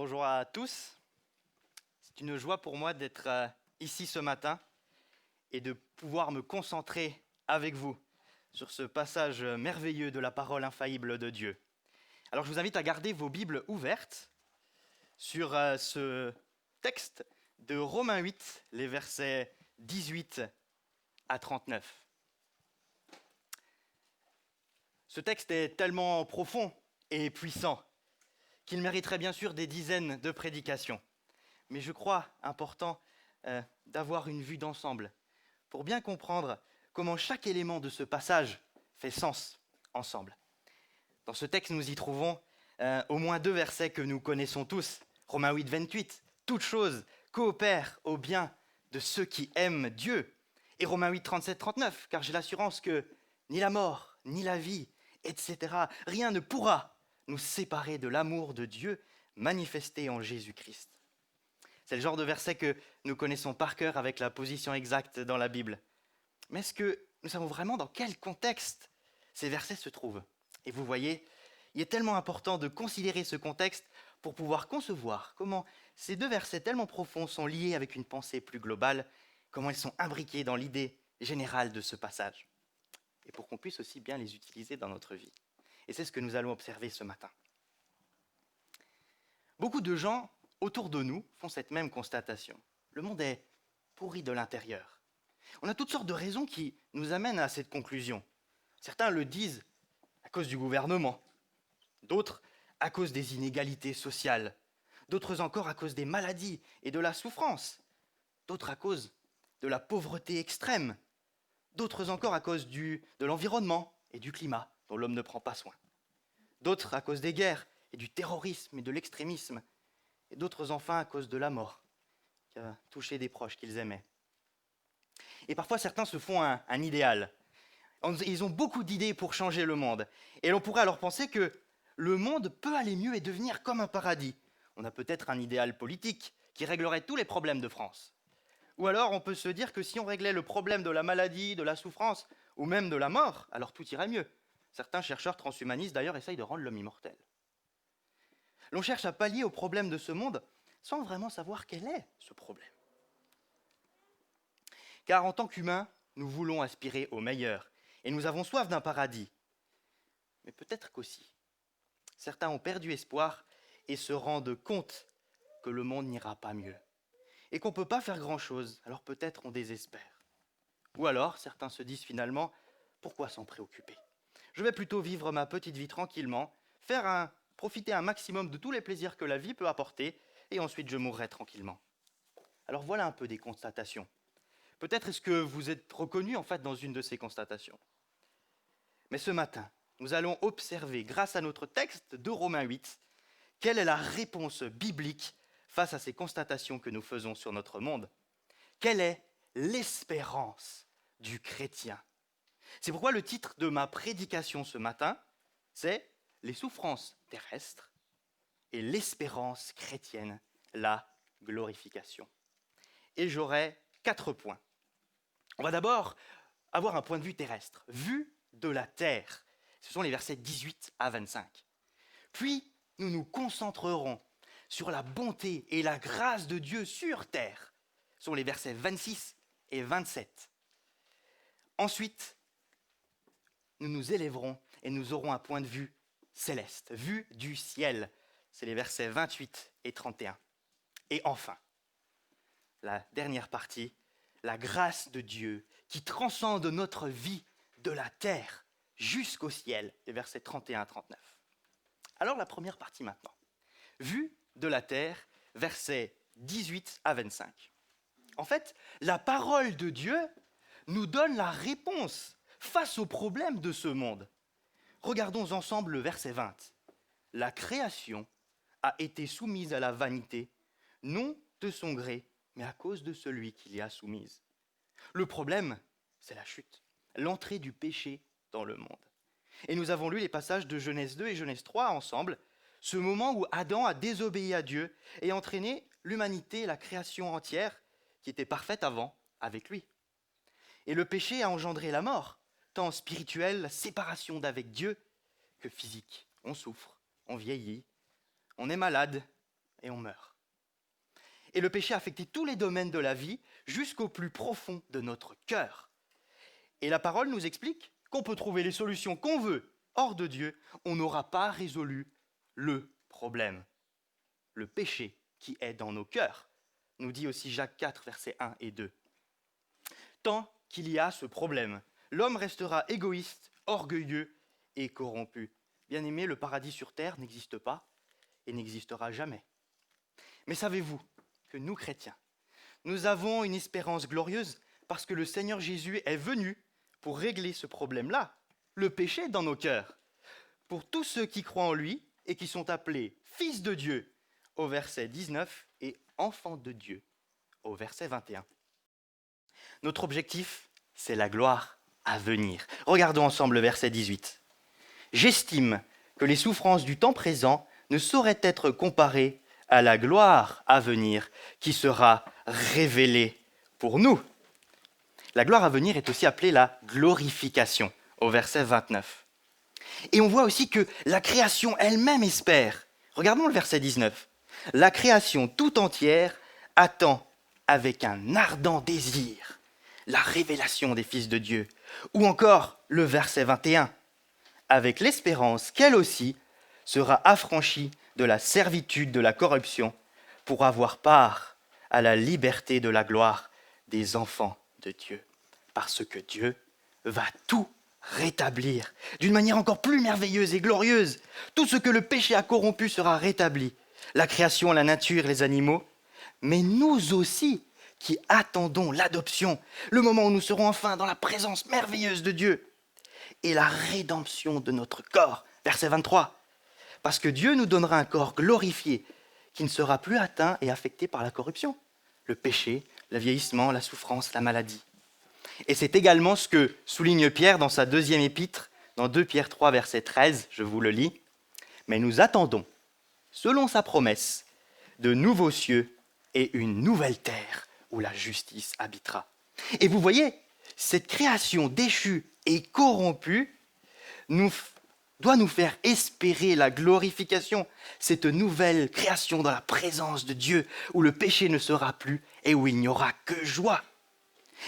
Bonjour à tous. C'est une joie pour moi d'être ici ce matin et de pouvoir me concentrer avec vous sur ce passage merveilleux de la parole infaillible de Dieu. Alors je vous invite à garder vos Bibles ouvertes sur ce texte de Romains 8, les versets 18 à 39. Ce texte est tellement profond et puissant qu'il mériterait bien sûr des dizaines de prédications. Mais je crois important d'avoir une vue d'ensemble pour bien comprendre comment chaque élément de ce passage fait sens ensemble. Dans ce texte, nous y trouvons au moins 2 versets que nous connaissons tous. Romains 8, 28, « Toute chose coopère au bien de ceux qui aiment Dieu ». Et Romains 8, 37, 39, « Car j'ai l'assurance que ni la mort, ni la vie, etc., rien ne pourra nous séparer de l'amour de Dieu manifesté en Jésus-Christ. » C'est le genre de verset que nous connaissons par cœur avec la position exacte dans la Bible. Mais est-ce que nous savons vraiment dans quel contexte ces versets se trouvent? Et vous voyez, il est tellement important de considérer ce contexte pour pouvoir concevoir comment ces 2 versets tellement profonds sont liés avec une pensée plus globale, comment ils sont imbriqués dans l'idée générale de ce passage, et pour qu'on puisse aussi bien les utiliser dans notre vie. Et c'est ce que nous allons observer ce matin. Beaucoup de gens autour de nous font cette même constatation. Le monde est pourri de l'intérieur. On a toutes sortes de raisons qui nous amènent à cette conclusion. Certains le disent à cause du gouvernement, d'autres à cause des inégalités sociales, d'autres encore à cause des maladies et de la souffrance, d'autres à cause de la pauvreté extrême, d'autres encore à cause de l'environnement et du climat dont l'homme ne prend pas soin, d'autres à cause des guerres et du terrorisme et de l'extrémisme, et d'autres enfin à cause de la mort qui a touché des proches qu'ils aimaient. Et parfois certains se font un idéal. Ils ont beaucoup d'idées pour changer le monde. Et l'on pourrait alors penser que le monde peut aller mieux et devenir comme un paradis. On a peut-être un idéal politique qui réglerait tous les problèmes de France. Ou alors on peut se dire que si on réglait le problème de la maladie, de la souffrance, ou même de la mort, alors tout irait mieux. Certains chercheurs transhumanistes d'ailleurs essayent de rendre l'homme immortel. L'on cherche à pallier au problème de ce monde sans vraiment savoir quel est ce problème. Car en tant qu'humains, nous voulons aspirer au meilleur et nous avons soif d'un paradis. Mais peut-être qu'aussi, certains ont perdu espoir et se rendent compte que le monde n'ira pas mieux et qu'on ne peut pas faire grand-chose, alors peut-être on désespère. Ou alors, certains se disent finalement, pourquoi s'en préoccuper? Je vais plutôt vivre ma petite vie tranquillement, profiter un maximum de tous les plaisirs que la vie peut apporter, et ensuite je mourrai tranquillement. Alors voilà un peu des constatations. Peut-être est-ce que vous êtes reconnu en fait dans une de ces constatations. Mais ce matin, nous allons observer, grâce à notre texte de Romains 8, quelle est la réponse biblique face à ces constatations que nous faisons sur notre monde. Quelle est l'espérance du chrétien? C'est pourquoi le titre de ma prédication ce matin, c'est « Les souffrances terrestres et l'espérance chrétienne, la glorification ». Et j'aurai 4 points. On va d'abord avoir un point de vue terrestre, vue de la terre. Ce sont les versets 18 à 25. Puis, nous nous concentrerons sur la bonté et la grâce de Dieu sur terre. Ce sont les versets 26 et 27. Ensuite, nous nous élèverons et nous aurons un point de vue céleste, vue du ciel. C'est les versets 28 et 31. Et enfin, la dernière partie, la grâce de Dieu qui transcende notre vie de la terre jusqu'au ciel, les versets 31 à 39. Alors la première partie maintenant. Vue de la terre, versets 18 à 25. En fait, la parole de Dieu nous donne la réponse face aux problèmes de ce monde. Regardons ensemble le verset 20. La création a été soumise à la vanité, non de son gré, mais à cause de celui qui l'y a soumise. Le problème, c'est la chute, l'entrée du péché dans le monde. Et nous avons lu les passages de Genèse 2 et Genèse 3 ensemble, ce moment où Adam a désobéi à Dieu et entraîné l'humanité, la création entière, qui était parfaite avant, avec lui. Et le péché a engendré la mort, tant spirituelle, la séparation d'avec Dieu, que physique. On souffre, on vieillit, on est malade, et on meurt. Et le péché a affecté tous les domaines de la vie jusqu'au plus profond de notre cœur. Et la parole nous explique qu'on peut trouver les solutions qu'on veut hors de Dieu, on n'aura pas résolu le problème. Le péché qui est dans nos cœurs, nous dit aussi Jacques 4, versets 1 et 2. Tant qu'il y a ce problème, l'homme restera égoïste, orgueilleux et corrompu. Bien-aimés, le paradis sur terre n'existe pas et n'existera jamais. Mais savez-vous que nous, chrétiens, nous avons une espérance glorieuse parce que le Seigneur Jésus est venu pour régler ce problème-là, le péché dans nos cœurs, pour tous ceux qui croient en lui et qui sont appelés fils de Dieu, au verset 19, et enfants de Dieu, au verset 21. Notre objectif, c'est la gloire à venir. Regardons ensemble le verset 18. « J'estime que les souffrances du temps présent ne sauraient être comparées à la gloire à venir qui sera révélée pour nous. » La gloire à venir est aussi appelée la glorification, au verset 29. Et on voit aussi que la création elle-même espère. Regardons le verset 19. « La création tout entière attend avec un ardent désir la révélation des fils de Dieu. » Ou encore le verset 21. « Avec l'espérance qu'elle aussi sera affranchie de la servitude de la corruption pour avoir part à la liberté de la gloire des enfants de Dieu. » Parce que Dieu va tout rétablir d'une manière encore plus merveilleuse et glorieuse. Tout ce que le péché a corrompu sera rétabli. La création, la nature, les animaux. Mais nous aussi qui attendons l'adoption, le moment où nous serons enfin dans la présence merveilleuse de Dieu. Et la rédemption de notre corps. Verset 23. Parce que Dieu nous donnera un corps glorifié qui ne sera plus atteint et affecté par la corruption, le péché, le vieillissement, la souffrance, la maladie. Et c'est également ce que souligne Pierre dans sa deuxième épître, dans 2 Pierre 3, verset 13, je vous le lis. « Mais nous attendons, selon sa promesse, de nouveaux cieux et une nouvelle terre où la justice habitera. » Et vous voyez, cette création déchue et corrompue doit nous faire espérer la glorification, cette nouvelle création dans la présence de Dieu, où le péché ne sera plus et où il n'y aura que joie.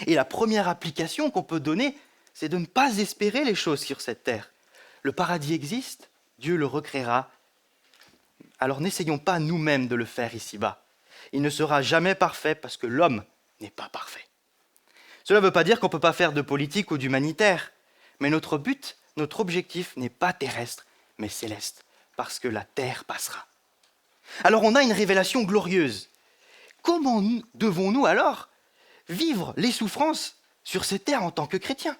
Et la première application qu'on peut donner, c'est de ne pas espérer les choses sur cette terre. Le paradis existe, Dieu le recréera. Alors n'essayons pas nous-mêmes de le faire ici-bas. Il ne sera jamais parfait parce que l'homme n'est pas parfait. Cela ne veut pas dire qu'on ne peut pas faire de politique ou d'humanitaire, mais notre but, notre objectif n'est pas terrestre, mais céleste, parce que la terre passera. Alors on a une révélation glorieuse. Comment devons-nous alors vivre les souffrances sur cette terre en tant que chrétiens?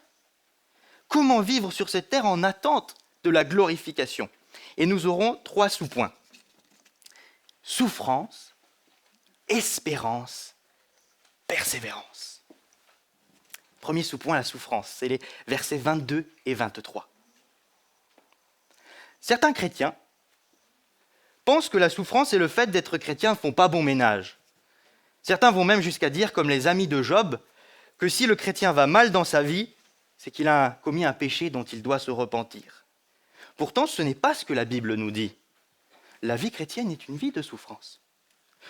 Comment vivre sur cette terre en attente de la glorification? Et nous aurons 3 sous-points. Souffrance, espérance, persévérance. Premier sous-point, la souffrance. C'est les versets 22 et 23. Certains chrétiens pensent que la souffrance et le fait d'être chrétien ne font pas bon ménage. Certains vont même jusqu'à dire, comme les amis de Job, que si le chrétien va mal dans sa vie, c'est qu'il a commis un péché dont il doit se repentir. Pourtant, ce n'est pas ce que la Bible nous dit. La vie chrétienne est une vie de souffrance.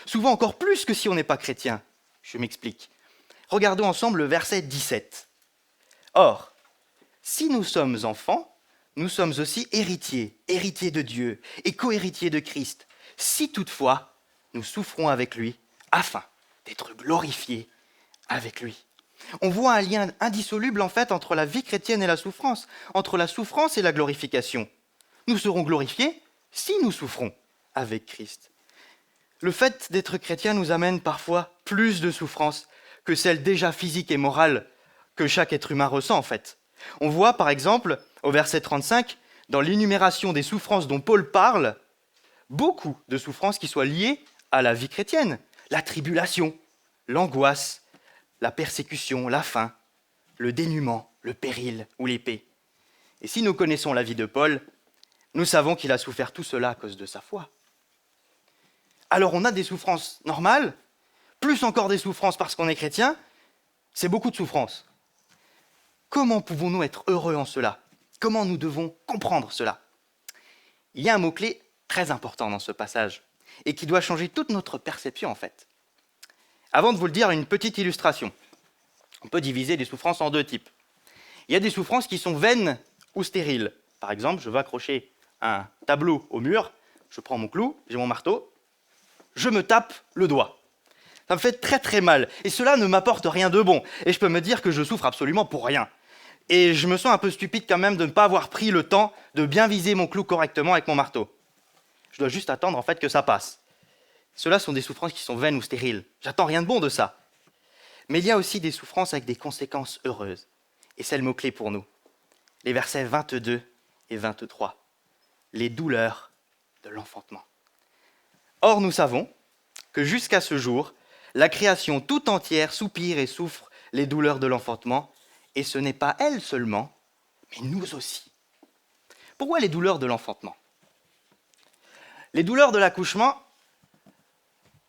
Souvent encore plus que si on n'est pas chrétien. Je m'explique. Regardons ensemble le verset 17. Or, si nous sommes enfants, nous sommes aussi héritiers, héritiers de Dieu et co-héritiers de Christ, si toutefois nous souffrons avec lui, afin d'être glorifiés avec lui. On voit un lien indissoluble en fait entre la vie chrétienne et la souffrance, entre la souffrance et la glorification. Nous serons glorifiés si nous souffrons avec Christ. Le fait d'être chrétien nous amène parfois plus de souffrance que celle déjà physique et morale que chaque être humain ressent en fait. On voit par exemple au verset 35, dans l'énumération des souffrances dont Paul parle, beaucoup de souffrances qui soient liées à la vie chrétienne. La tribulation, l'angoisse, la persécution, la faim, le dénuement, le péril ou l'épée. Et si nous connaissons la vie de Paul, nous savons qu'il a souffert tout cela à cause de sa foi. Alors on a des souffrances normales, plus encore des souffrances parce qu'on est chrétien, c'est beaucoup de souffrances. Comment pouvons-nous être heureux en cela? Comment nous devons comprendre cela? Il y a un mot-clé très important dans ce passage. et qui doit changer toute notre perception en fait. Avant de vous le dire, une petite illustration. On peut diviser les souffrances en deux types. Il y a des souffrances qui sont vaines ou stériles. Par exemple, je veux accrocher un tableau au mur, je prends mon clou, j'ai mon marteau, je me tape le doigt. Ça me fait très très mal, et cela ne m'apporte rien de bon, et je peux me dire que je souffre absolument pour rien. Et je me sens un peu stupide quand même de ne pas avoir pris le temps de bien viser mon clou correctement avec mon marteau. Je dois juste attendre en fait que ça passe. Cela sont des souffrances qui sont vaines ou stériles. J'attends rien de bon de ça. Mais il y a aussi des souffrances avec des conséquences heureuses. Et c'est le mot-clé pour nous. Les versets 22 et 23. Les douleurs de l'enfantement. Or, nous savons que jusqu'à ce jour, la création tout entière soupire et souffre les douleurs de l'enfantement, et ce n'est pas elle seulement, mais nous aussi. Pourquoi les douleurs de l'enfantement ? Les douleurs de l'accouchement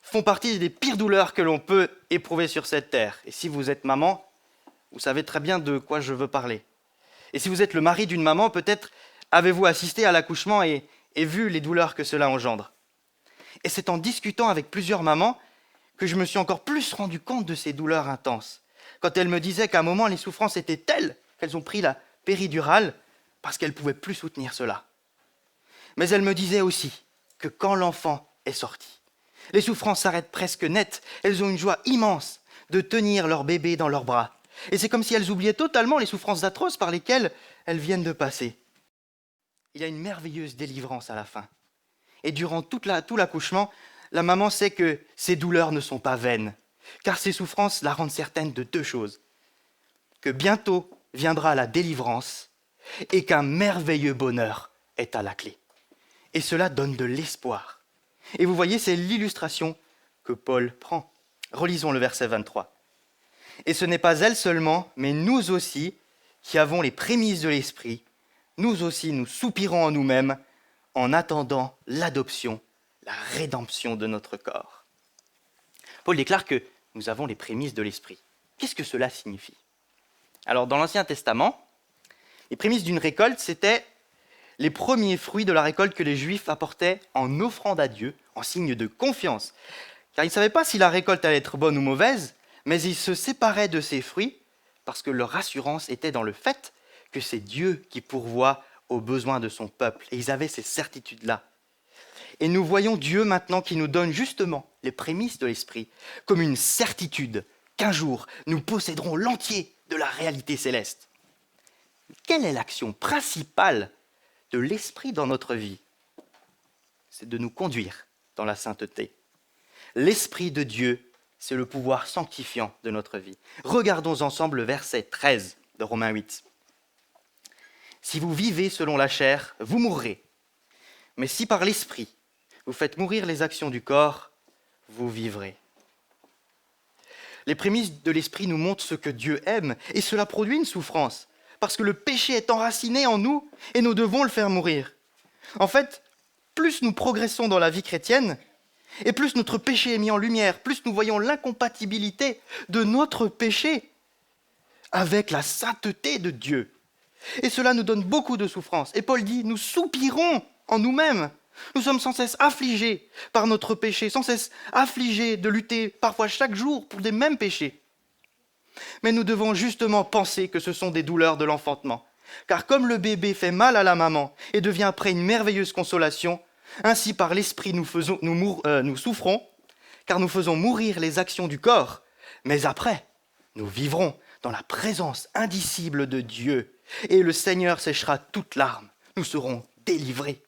font partie des pires douleurs que l'on peut éprouver sur cette terre. Et si vous êtes maman, vous savez très bien de quoi je veux parler. Et si vous êtes le mari d'une maman, peut-être avez-vous assisté à l'accouchement et vu les douleurs que cela engendre. Et c'est en discutant avec plusieurs mamans que je me suis encore plus rendu compte de ces douleurs intenses. Quand elles me disaient qu'à un moment, les souffrances étaient telles qu'elles ont pris la péridurale parce qu'elles ne pouvaient plus soutenir cela. Mais elles me disaient aussi que quand l'enfant est sorti, les souffrances s'arrêtent presque net. Elles ont une joie immense de tenir leur bébé dans leurs bras. Et c'est comme si elles oubliaient totalement les souffrances atroces par lesquelles elles viennent de passer. Il y a une merveilleuse délivrance à la fin. Et durant tout l'accouchement, la maman sait que ces douleurs ne sont pas vaines, car ces souffrances la rendent certaine de deux choses. Que bientôt viendra la délivrance et qu'un merveilleux bonheur est à la clé. Et cela donne de l'espoir. Et vous voyez, c'est l'illustration que Paul prend. Relisons le verset 23. Et ce n'est pas elle seulement, mais nous aussi, qui avons les prémices de l'Esprit, nous aussi nous soupirons en nous-mêmes en attendant l'adoption, la rédemption de notre corps. Paul déclare que nous avons les prémices de l'Esprit. Qu'est-ce que cela signifie ? Alors, dans l'Ancien Testament, les prémices d'une récolte, c'était les premiers fruits de la récolte que les Juifs apportaient en offrande à Dieu, en signe de confiance. Car ils ne savaient pas si la récolte allait être bonne ou mauvaise, mais ils se séparaient de ces fruits parce que leur assurance était dans le fait que c'est Dieu qui pourvoit aux besoins de son peuple. Et ils avaient ces certitudes-là. Et nous voyons Dieu maintenant qui nous donne justement les prémices de l'Esprit comme une certitude qu'un jour nous posséderons l'entier de la réalité céleste. Quelle est l'action principale de l'Esprit dans notre vie ? C'est de nous conduire dans la sainteté. L'Esprit de Dieu, c'est le pouvoir sanctifiant de notre vie. Regardons ensemble le verset 13 de Romains 8. Si vous vivez selon la chair, vous mourrez. Mais si par l'Esprit, vous faites mourir les actions du corps, vous vivrez. Les prémices de l'Esprit nous montrent ce que Dieu aime, et cela produit une souffrance, parce que le péché est enraciné en nous, et nous devons le faire mourir. En fait, plus nous progressons dans la vie chrétienne, et plus notre péché est mis en lumière, plus nous voyons l'incompatibilité de notre péché avec la sainteté de Dieu. Et cela nous donne beaucoup de souffrance. Et Paul dit, nous soupirons en nous-mêmes. Nous sommes sans cesse affligés par notre péché, sans cesse affligés de lutter parfois chaque jour pour des mêmes péchés. Mais nous devons justement penser que ce sont des douleurs de l'enfantement. Car comme le bébé fait mal à la maman et devient après une merveilleuse consolation, ainsi par l'Esprit nous souffrons, car nous faisons mourir les actions du corps, mais après, nous vivrons dans la présence indicible de Dieu, et le Seigneur séchera toute larme, nous serons délivrés.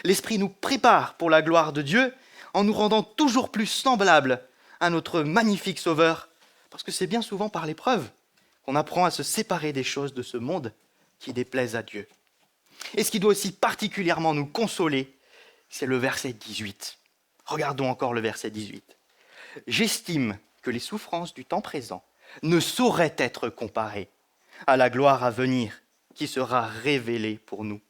L'Esprit nous prépare pour la gloire de Dieu en nous rendant toujours plus semblables à notre magnifique Sauveur, parce que c'est bien souvent par l'épreuve qu'on apprend à se séparer des choses de ce monde qui déplaisent à Dieu. Et ce qui doit aussi particulièrement nous consoler, c'est le verset 18. Regardons encore le verset 18. « J'estime que les souffrances du temps présent ne sauraient être comparées à la gloire à venir qui sera révélée pour nous. »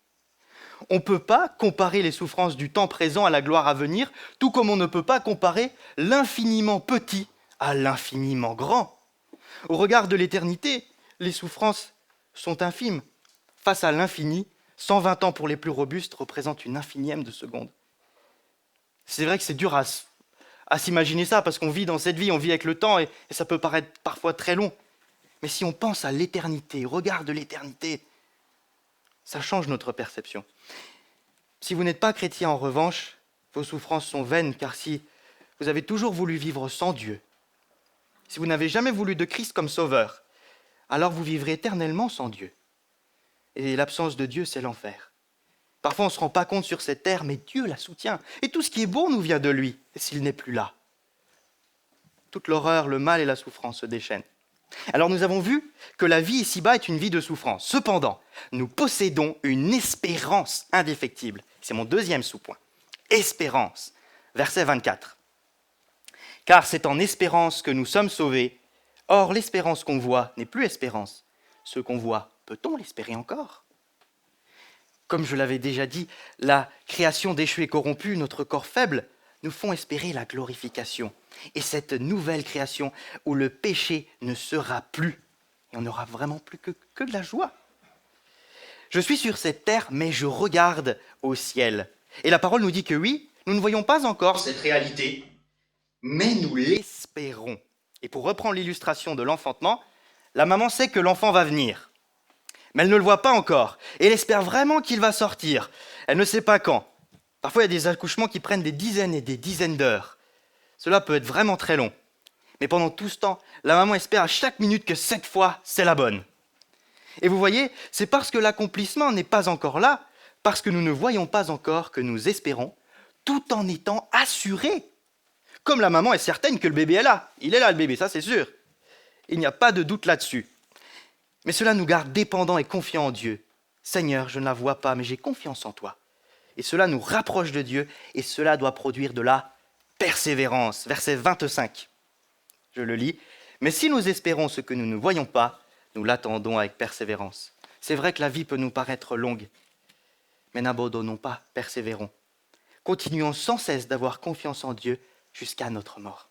On ne peut pas comparer les souffrances du temps présent à la gloire à venir, tout comme on ne peut pas comparer l'infiniment petit à l'infiniment grand. Au regard de l'éternité, les souffrances sont infimes. Face à l'infini, 120 ans pour les plus robustes représentent une infinième de seconde. C'est vrai que c'est dur à s'imaginer ça, parce qu'on vit dans cette vie, on vit avec le temps, et ça peut paraître parfois très long. Mais si on pense à l'éternité, regarde l'éternité, ça change notre perception. Si vous n'êtes pas chrétien, en revanche, vos souffrances sont vaines, car si vous avez toujours voulu vivre sans Dieu, si vous n'avez jamais voulu de Christ comme sauveur, alors vous vivrez éternellement sans Dieu. Et l'absence de Dieu, c'est l'enfer. Parfois, on ne se rend pas compte sur cette terre, mais Dieu la soutient. Et tout ce qui est bon nous vient de lui, et s'il n'est plus là. Toute l'horreur, le mal et la souffrance se déchaînent. Alors nous avons vu que la vie ici-bas est une vie de souffrance. Cependant, nous possédons une espérance indéfectible. C'est mon deuxième sous-point. Espérance. Verset 24. Car c'est en espérance que nous sommes sauvés. Or, l'espérance qu'on voit n'est plus espérance. Ce qu'on voit, peut-on l'espérer encore ? Comme je l'avais déjà dit, la création déchue et corrompue, notre corps faible, nous font espérer la glorification. Et cette nouvelle création où le péché ne sera plus, et on n'aura vraiment plus que de la joie. Je suis sur cette terre, mais je regarde au ciel. Et la parole nous dit que oui, nous ne voyons pas encore cette réalité, mais nous l'espérons. Et pour reprendre l'illustration de l'enfantement, la maman sait que l'enfant va venir. Mais elle ne le voit pas encore. Et elle espère vraiment qu'il va sortir. Elle ne sait pas quand. Parfois, il y a des accouchements qui prennent des dizaines et des dizaines d'heures. Cela peut être vraiment très long. Mais pendant tout ce temps, la maman espère à chaque minute que cette fois, c'est la bonne. Et vous voyez, c'est parce que l'accomplissement n'est pas encore là, parce que nous ne voyons pas encore que nous espérons, tout en étant assurés. Comme la maman est certaine que le bébé est là. Il est là, le bébé, ça c'est sûr. Il n'y a pas de doute là-dessus. Mais cela nous garde dépendants et confiants en Dieu. Seigneur, je ne la vois pas, mais j'ai confiance en toi. Et cela nous rapproche de Dieu, et cela doit produire de la persévérance. Verset 25. Je le lis. Mais si nous espérons ce que nous ne voyons pas, nous l'attendons avec persévérance. C'est vrai que la vie peut nous paraître longue, mais n'abandonnons pas, persévérons. Continuons sans cesse d'avoir confiance en Dieu jusqu'à notre mort.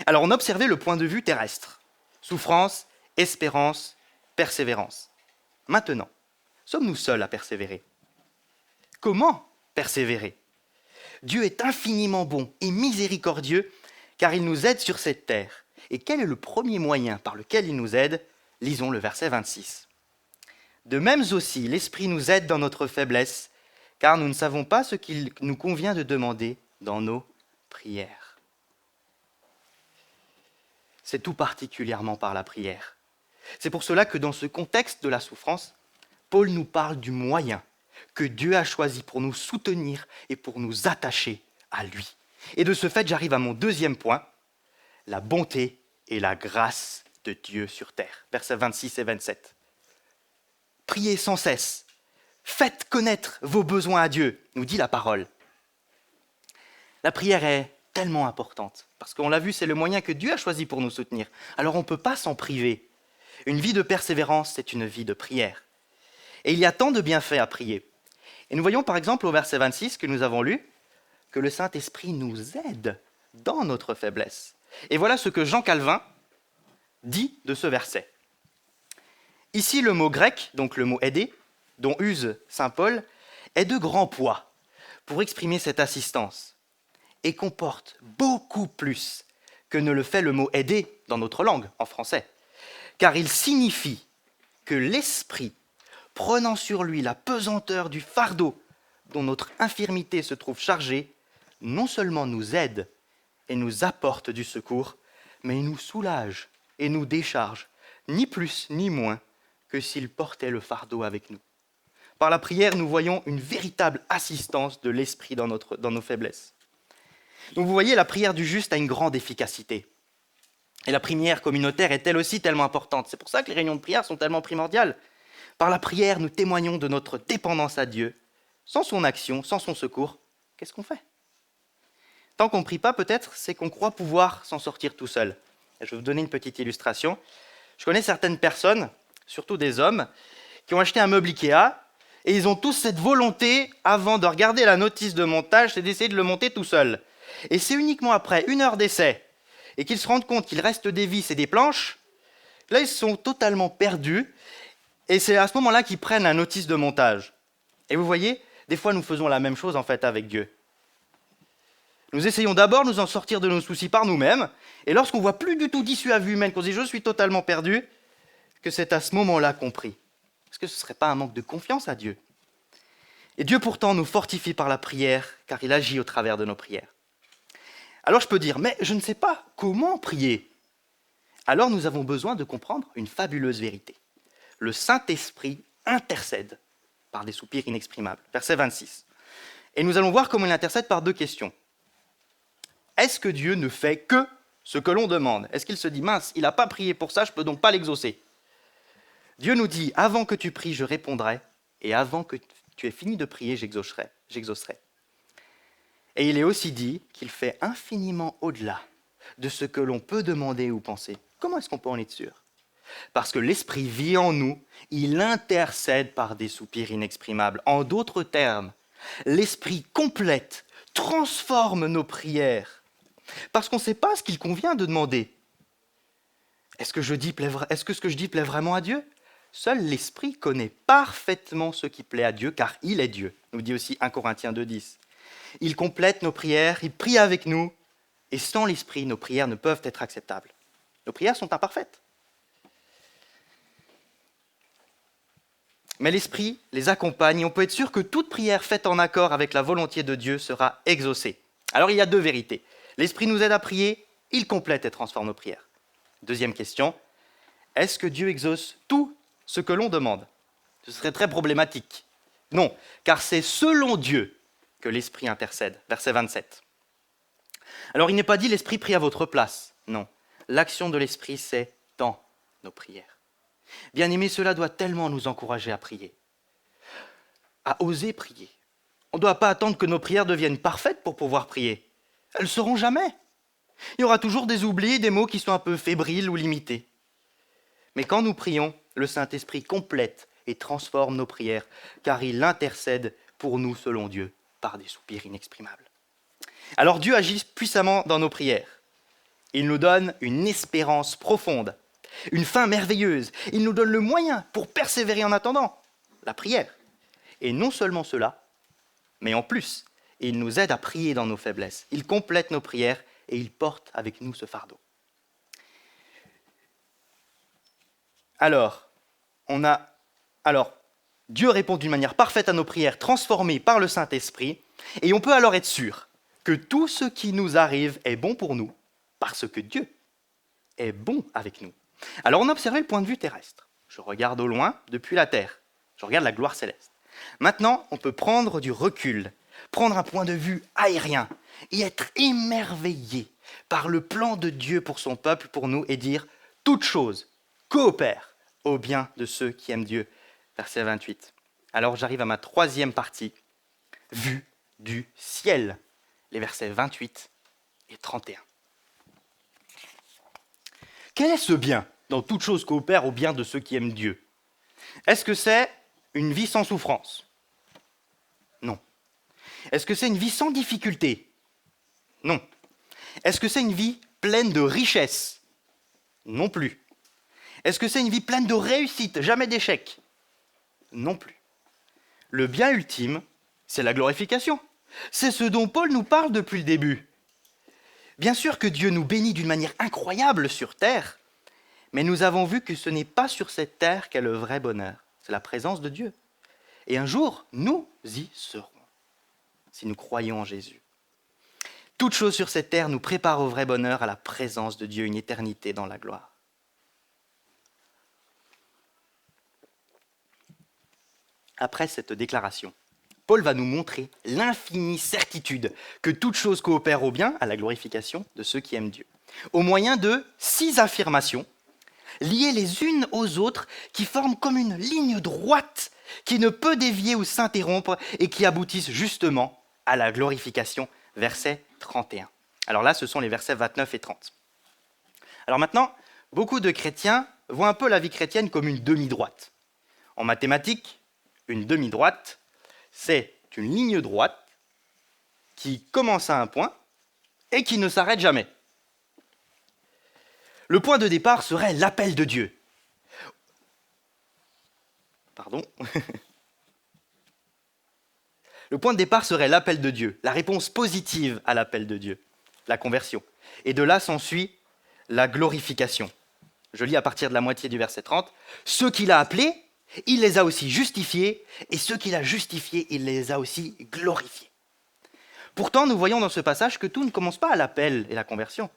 Alors on observait le point de vue terrestre. Souffrance, espérance, persévérance. Maintenant, sommes-nous seuls à persévérer ? Comment persévérer ? Dieu est infiniment bon et miséricordieux car il nous aide sur cette terre. Et quel est le premier moyen par lequel il nous aide ? Lisons le verset 26. De même aussi, l'Esprit nous aide dans notre faiblesse, car nous ne savons pas ce qu'il nous convient de demander dans nos prières. C'est tout particulièrement par la prière. C'est pour cela que dans ce contexte de la souffrance, Paul nous parle du moyen que Dieu a choisi pour nous soutenir et pour nous attacher à lui. Et de ce fait, j'arrive à mon deuxième point, la bonté et la grâce de Dieu sur terre. Versets 26 et 27. Priez sans cesse, faites connaître vos besoins à Dieu, nous dit la parole. La prière est tellement importante, parce qu'on l'a vu, c'est le moyen que Dieu a choisi pour nous soutenir. Alors on ne peut pas s'en priver. Une vie de persévérance, c'est une vie de prière. Et il y a tant de bienfaits à prier. Et nous voyons par exemple au verset 26 que nous avons lu, que le Saint-Esprit nous aide dans notre faiblesse. Et voilà ce que Jean Calvin dit de ce verset. Ici, le mot grec, donc le mot aider, dont use saint Paul, est de grand poids pour exprimer cette assistance et comporte beaucoup plus que ne le fait le mot aider dans notre langue, en français. Car il signifie que l'Esprit, prenant sur lui la pesanteur du fardeau dont notre infirmité se trouve chargée, non seulement nous aide et nous apporte du secours, mais il nous soulage et nous décharge, ni plus ni moins que s'il portait le fardeau avec nous. Par la prière, nous voyons une véritable assistance de l'Esprit dans nos faiblesses. Donc vous voyez, la prière du juste a une grande efficacité. Et la prière communautaire est elle aussi tellement importante. C'est pour ça que les réunions de prière sont tellement primordiales. Par la prière, nous témoignons de notre dépendance à Dieu. Sans son action, sans son secours, qu'est-ce qu'on fait ? Tant qu'on ne prie pas, peut-être, c'est qu'on croit pouvoir s'en sortir tout seul. Et je vais vous donner une petite illustration. Je connais certaines personnes, surtout des hommes, qui ont acheté un meuble Ikea, et ils ont tous cette volonté, avant de regarder la notice de montage, c'est d'essayer de le monter tout seul. Et c'est uniquement après 1 heure d'essai, et qu'ils se rendent compte qu'il reste des vis et des planches, là ils sont totalement perdus, et c'est à ce moment-là qu'ils prennent la notice de montage. Et vous voyez, des fois nous faisons la même chose en fait avec Dieu. Nous essayons d'abord de nous en sortir de nos soucis par nous-mêmes, et lorsqu'on voit plus du tout d'issue à vue humaine, qu'on se dit « je suis totalement perdu », que c'est à ce moment-là qu'on prie. Est-ce que ce ne serait pas un manque de confiance à Dieu? Et Dieu pourtant nous fortifie par la prière, car il agit au travers de nos prières. Alors je peux dire, mais je ne sais pas comment prier. Alors nous avons besoin de comprendre une fabuleuse vérité. Le Saint-Esprit intercède par des soupirs inexprimables. Verset 26. Et nous allons voir comment il intercède par deux questions. Est-ce que Dieu ne fait que ce que l'on demande? Est-ce qu'il se dit, mince, il n'a pas prié pour ça, je ne peux donc pas l'exaucer? Dieu nous dit, avant que tu pries, je répondrai, et avant que tu aies fini de prier, j'exaucerai. Et il est aussi dit qu'il fait infiniment au-delà de ce que l'on peut demander ou penser. Comment est-ce qu'on peut en être sûr? Parce que l'Esprit vit en nous, il intercède par des soupirs inexprimables. En d'autres termes, l'Esprit complète, transforme nos prières, parce qu'on ne sait pas ce qu'il convient de demander. Est-ce que ce que je dis plaît vraiment à Dieu? Seul l'Esprit connaît parfaitement ce qui plaît à Dieu, car il est Dieu, nous dit aussi 1 Corinthiens 2,10. Il complète nos prières, il prie avec nous, et sans l'Esprit, nos prières ne peuvent être acceptables. Nos prières sont imparfaites. Mais l'Esprit les accompagne, et on peut être sûr que toute prière faite en accord avec la volonté de Dieu sera exaucée. Alors il y a deux vérités. L'Esprit nous aide à prier, il complète et transforme nos prières. Deuxième question, est-ce que Dieu exauce tout ce que l'on demande? Ce serait très problématique. Non, car c'est selon Dieu que l'Esprit intercède. Verset 27. Alors il n'est pas dit l'Esprit prie à votre place. Non, l'action de l'Esprit, c'est dans nos prières. Bien-aimés, cela doit tellement nous encourager à prier, à oser prier. On ne doit pas attendre que nos prières deviennent parfaites pour pouvoir prier. Elles ne seront jamais. Il y aura toujours des oublis, des mots qui sont un peu fébriles ou limités. Mais quand nous prions, le Saint-Esprit complète et transforme nos prières, car il intercède pour nous selon Dieu par des soupirs inexprimables. Alors Dieu agit puissamment dans nos prières. Il nous donne une espérance profonde, une fin merveilleuse. Il nous donne le moyen pour persévérer en attendant la prière. Et non seulement cela, mais en plus, il nous aide à prier dans nos faiblesses. Il complète nos prières et il porte avec nous ce fardeau. Alors, Dieu répond d'une manière parfaite à nos prières transformées par le Saint-Esprit, et on peut alors être sûr que tout ce qui nous arrive est bon pour nous, parce que Dieu est bon avec nous. Alors on observait le point de vue terrestre. Je regarde au loin, depuis la terre. Je regarde la gloire céleste. Maintenant, on peut prendre du recul, prendre un point de vue aérien, et être émerveillé par le plan de Dieu pour son peuple, pour nous, et dire « toute chose coopère au bien de ceux qui aiment Dieu ». Verset 28. Alors j'arrive à ma troisième partie, vue du ciel, les versets 28 et 31. Quel est ce bien dans toute chose coopère au bien de ceux qui aiment Dieu? Est-ce que c'est une vie sans souffrance? Non. Est-ce que c'est une vie sans difficulté? Non. Est-ce que c'est une vie pleine de richesse? Non plus. Est-ce que c'est une vie pleine de réussite, jamais d'échec? Non plus. Le bien ultime, c'est la glorification. C'est ce dont Paul nous parle depuis le début. Bien sûr que Dieu nous bénit d'une manière incroyable sur terre, mais nous avons vu que ce n'est pas sur cette terre qu'est le vrai bonheur. C'est la présence de Dieu. Et un jour, nous y serons, si nous croyons en Jésus. Toute chose sur cette terre nous prépare au vrai bonheur, à la présence de Dieu, une éternité dans la gloire. Après cette déclaration, Paul va nous montrer l'infinie certitude que toute chose coopère au bien, à la glorification de ceux qui aiment Dieu, au moyen de 6 affirmations, liées les unes aux autres, qui forment comme une ligne droite, qui ne peut dévier ou s'interrompre, et qui aboutissent justement à la glorification, verset 31. Alors là, ce sont les versets 29 et 30. Alors maintenant, beaucoup de chrétiens voient un peu la vie chrétienne comme une demi-droite. En mathématiques, une demi-droite, c'est une ligne droite qui commence à un point et qui ne s'arrête jamais. Le point de départ serait l'appel de Dieu. Le point de départ serait l'appel de Dieu, la réponse positive à l'appel de Dieu, la conversion. Et de là s'ensuit la glorification. Je lis à partir de la moitié du verset 30. « Ceux qu'il a appelés, il les a aussi justifiés, et ceux qu'il a justifiés, il les a aussi glorifiés. » Pourtant, nous voyons dans ce passage que tout ne commence pas à l'appel et la conversion.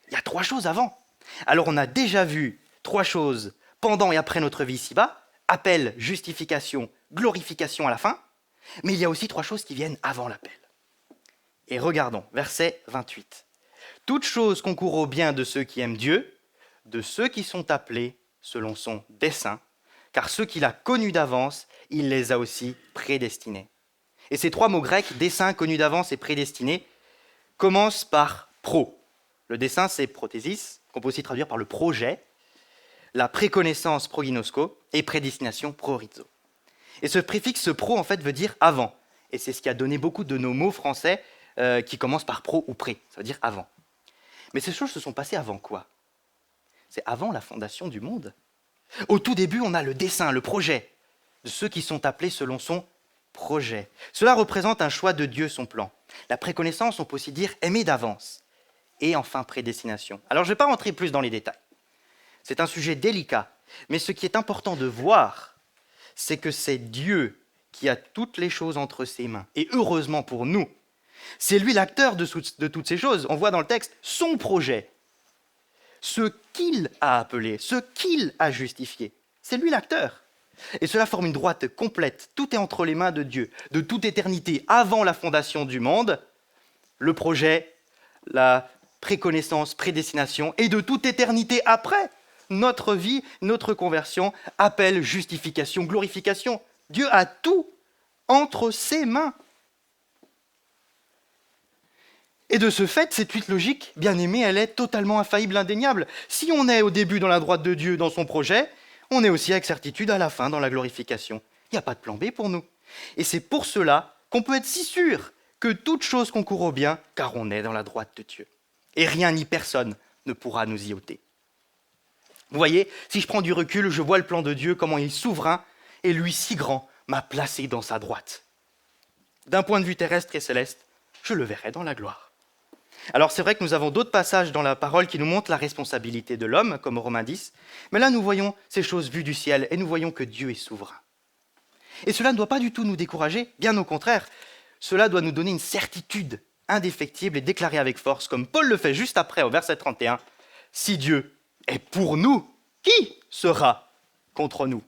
Il y a 3 choses avant. Alors on a déjà vu 3 choses pendant et après notre vie ici-bas, appel, justification, glorification à la fin, mais il y a aussi 3 choses qui viennent avant l'appel. Et regardons, verset 28. « Toute chose concourt au bien de ceux qui aiment Dieu, de ceux qui sont appelés selon son dessein, car ceux qu'il a connus d'avance, il les a aussi prédestinés. » Et ces 3 mots grecs, dessein, connu d'avance et prédestiné, commencent par pro. Le dessein, c'est prothésis, qu'on peut aussi traduire par le projet, la préconnaissance proginosko et prédestination proorizo. Et ce préfixe pro, en fait, veut dire avant. Et c'est ce qui a donné beaucoup de nos mots français qui commencent par pro ou pré, ça veut dire avant. Mais ces choses se sont passées avant quoi? C'est avant la fondation du monde. Au tout début, on a le dessein, le projet, de ceux qui sont appelés selon son projet. Cela représente un choix de Dieu, son plan. La préconnaissance, on peut aussi dire aimer d'avance. Et enfin, prédestination. Alors, je ne vais pas rentrer plus dans les détails. C'est un sujet délicat. Mais ce qui est important de voir, c'est que c'est Dieu qui a toutes les choses entre ses mains. Et heureusement pour nous, c'est lui l'acteur de toutes ces choses. On voit dans le texte son projet. Ce qu'il a appelé, ce qu'il a justifié. C'est lui l'acteur. Et cela forme une droite complète. Tout est entre les mains de Dieu. De toute éternité, avant la fondation du monde, le projet, la préconnaissance, prédestination, et de toute éternité après, notre vie, notre conversion, appel, justification, glorification. Dieu a tout entre ses mains. Et de ce fait, cette suite logique, bien aimée, elle est totalement infaillible, indéniable. Si on est au début dans la droite de Dieu, dans son projet, on est aussi avec certitude à la fin dans la glorification. Il n'y a pas de plan B pour nous. Et c'est pour cela qu'on peut être si sûr que toute chose concourt au bien, car on est dans la droite de Dieu. Et rien ni personne ne pourra nous y ôter. Vous voyez, si je prends du recul, je vois le plan de Dieu, comment il est souverain, et lui si grand m'a placé dans sa droite. D'un point de vue terrestre et céleste, je le verrai dans la gloire. Alors c'est vrai que nous avons d'autres passages dans la parole qui nous montrent la responsabilité de l'homme, comme Romains 10, mais là nous voyons ces choses vues du ciel et nous voyons que Dieu est souverain. Et cela ne doit pas du tout nous décourager, bien au contraire, cela doit nous donner une certitude indéfectible et déclarée avec force, comme Paul le fait juste après au verset 31, « Si Dieu est pour nous, qui sera contre nous ?»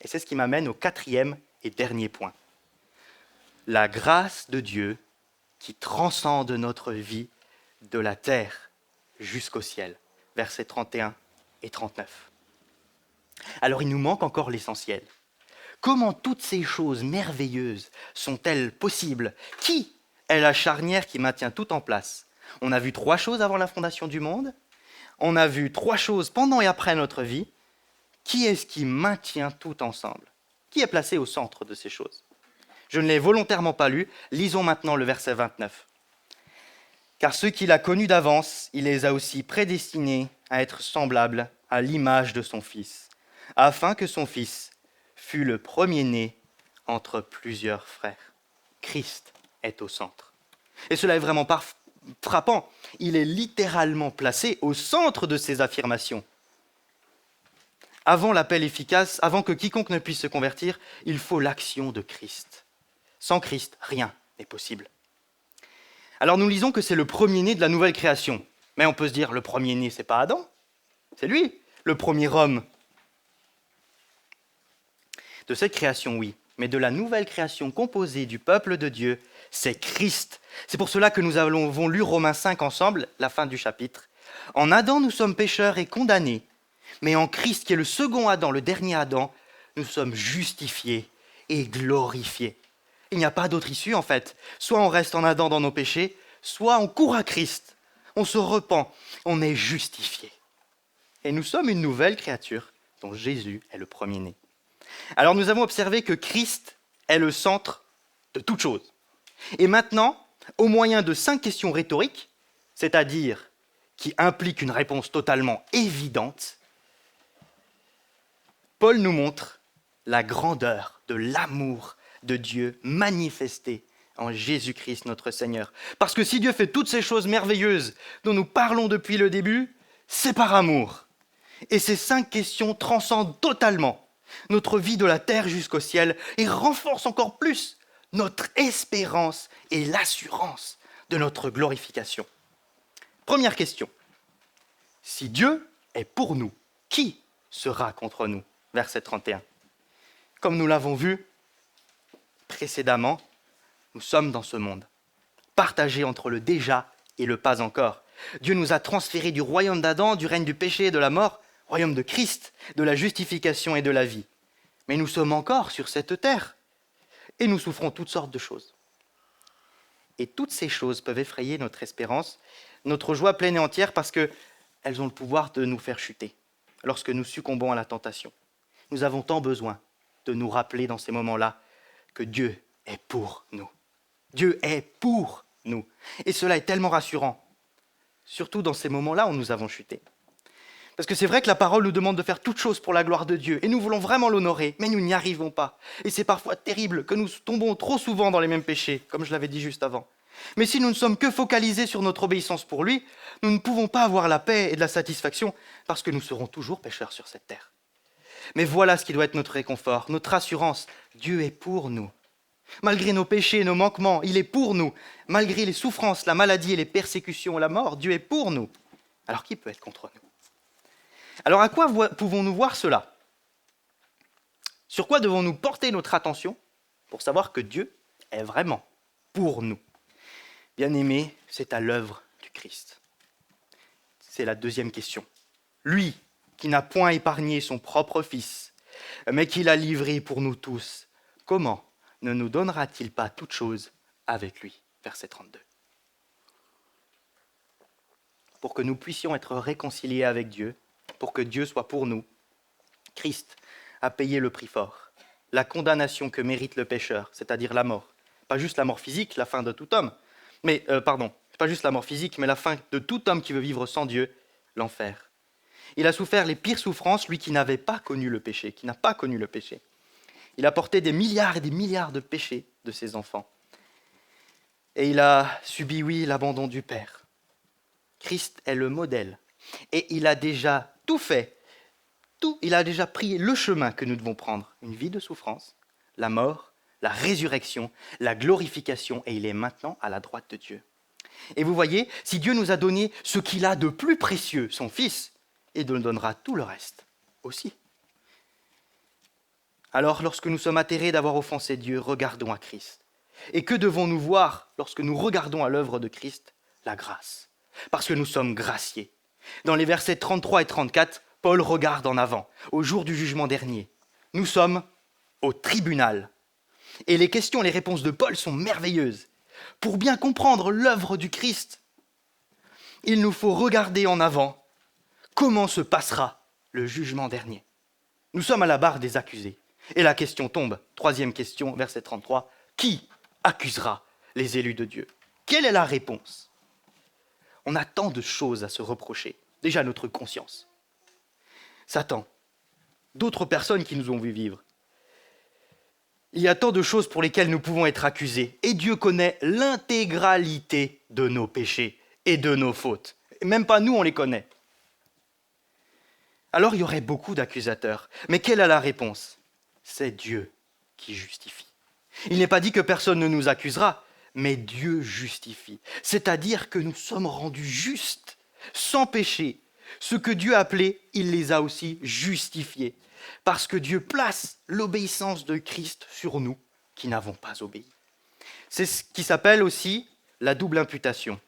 Et c'est ce qui m'amène au 4e et dernier point. La grâce de Dieu qui transcende notre vie de la terre jusqu'au ciel. Versets 31 et 39. Alors il nous manque encore l'essentiel. Comment toutes ces choses merveilleuses sont-elles possibles? Qui est la charnière qui maintient tout en place? On a vu 3 choses avant la fondation du monde. On a vu 3 choses pendant et après notre vie. Qui est-ce qui maintient tout ensemble? Qui est placé au centre de ces choses? Je ne l'ai volontairement pas lu. Lisons maintenant le verset 29. « Car ceux qu'il a connus d'avance, il les a aussi prédestinés à être semblables à l'image de son Fils, afin que son Fils fût le premier-né entre plusieurs frères. » Christ est au centre. Et cela est vraiment frappant. Il est littéralement placé au centre de ces affirmations. Avant l'appel efficace, avant que quiconque ne puisse se convertir, il faut l'action de Christ. Sans Christ, rien n'est possible. Alors nous lisons que c'est le premier-né de la nouvelle création. Mais on peut se dire, le premier-né, c'est pas Adam, c'est lui, le premier homme. De cette création, oui, mais de la nouvelle création composée du peuple de Dieu, c'est Christ. C'est pour cela que nous avons lu Romains 5 ensemble, la fin du chapitre. En Adam, nous sommes pécheurs et condamnés, mais en Christ, qui est le second Adam, le dernier Adam, nous sommes justifiés et glorifiés. Il n'y a pas d'autre issue en fait. Soit on reste en Adam dans nos péchés, soit on court à Christ. On se repent, on est justifié. Et nous sommes une nouvelle créature dont Jésus est le premier-né. Alors nous avons observé que Christ est le centre de toute chose. Et maintenant, au moyen de 5 questions rhétoriques, c'est-à-dire qui impliquent une réponse totalement évidente, Paul nous montre la grandeur de l'amour de Dieu manifestée en Jésus-Christ notre Seigneur. Parce que si Dieu fait toutes ces choses merveilleuses dont nous parlons depuis le début, c'est par amour. Et ces 5 questions transcendent totalement notre vie de la terre jusqu'au ciel et renforcent encore plus notre espérance et l'assurance de notre glorification. Première question. Si Dieu est pour nous, qui sera contre nous? Verset 31. Comme nous l'avons vu précédemment, nous sommes dans ce monde, partagé entre le déjà et le pas encore. Dieu nous a transférés du royaume d'Adam, du règne du péché et de la mort, royaume de Christ, de la justification et de la vie. Mais nous sommes encore sur cette terre et nous souffrons toutes sortes de choses. Et toutes ces choses peuvent effrayer notre espérance, notre joie pleine et entière parce qu'elles ont le pouvoir de nous faire chuter lorsque nous succombons à la tentation. Nous avons tant besoin de nous rappeler dans ces moments-là que Dieu est pour nous. Dieu est pour nous. Et cela est tellement rassurant, surtout dans ces moments-là où nous avons chuté. Parce que c'est vrai que la parole nous demande de faire toutes choses pour la gloire de Dieu, et nous voulons vraiment l'honorer, mais nous n'y arrivons pas. Et c'est parfois terrible que nous tombons trop souvent dans les mêmes péchés, comme je l'avais dit juste avant. Mais si nous ne sommes que focalisés sur notre obéissance pour lui, nous ne pouvons pas avoir la paix et de la satisfaction, parce que nous serons toujours pécheurs sur cette terre. Mais voilà ce qui doit être notre réconfort, notre assurance. Dieu est pour nous. Malgré nos péchés et nos manquements, il est pour nous. Malgré les souffrances, la maladie et les persécutions, la mort, Dieu est pour nous. Alors qui peut être contre nous? Alors à quoi pouvons-nous voir cela? Sur quoi devons-nous porter notre attention pour savoir que Dieu est vraiment pour nous? Bien-aimés, c'est à l'œuvre du Christ. C'est la deuxième question. Lui, qui n'a point épargné son propre Fils, mais qui l'a livré pour nous tous, comment ne nous donnera-t-il pas toutes choses avec lui? Verset 32. Pour que nous puissions être réconciliés avec Dieu, pour que Dieu soit pour nous, Christ a payé le prix fort, la condamnation que mérite le pécheur, c'est-à-dire la mort. Pas juste la mort physique, la fin de tout homme, pas juste la mort physique, mais la fin de tout homme qui veut vivre sans Dieu, l'enfer. Il a souffert les pires souffrances, lui qui n'avait pas connu le péché, qui n'a pas connu le péché. Il a porté des milliards et des milliards de péchés de ses enfants. Et il a subi, oui, l'abandon du Père. Christ est le modèle. Et il a déjà tout fait. Il a déjà pris le chemin que nous devons prendre. Une vie de souffrance, la mort, la résurrection, la glorification. Et il est maintenant à la droite de Dieu. Et vous voyez, si Dieu nous a donné ce qu'il a de plus précieux, son Fils, il nous donnera tout le reste aussi. Alors, lorsque nous sommes atterrés d'avoir offensé Dieu, regardons à Christ. Et que devons-nous voir lorsque nous regardons à l'œuvre de Christ? La grâce. Parce que nous sommes graciés. Dans les versets 33 et 34, Paul regarde en avant, au jour du jugement dernier. Nous sommes au tribunal. Et les questions et les réponses de Paul sont merveilleuses. Pour bien comprendre l'œuvre du Christ, il nous faut regarder en avant comment se passera le jugement dernier. Nous sommes à la barre des accusés. Et la question tombe. Troisième question, verset 33. Qui accusera les élus de Dieu? Quelle est la réponse? On a tant de choses à se reprocher. Déjà notre conscience. Satan, d'autres personnes qui nous ont vu vivre. Il y a tant de choses pour lesquelles nous pouvons être accusés. Et Dieu connaît l'intégralité de nos péchés et de nos fautes. Et même pas nous, on les connaît. Alors il y aurait beaucoup d'accusateurs. Mais quelle est la réponse? C'est Dieu qui justifie. Il n'est pas dit que personne ne nous accusera, mais Dieu justifie. C'est-à-dire que nous sommes rendus justes, sans péché. Ce que Dieu a appelé, il les a aussi justifiés. Parce que Dieu place l'obéissance de Christ sur nous, qui n'avons pas obéi. C'est ce qui s'appelle aussi la double imputation.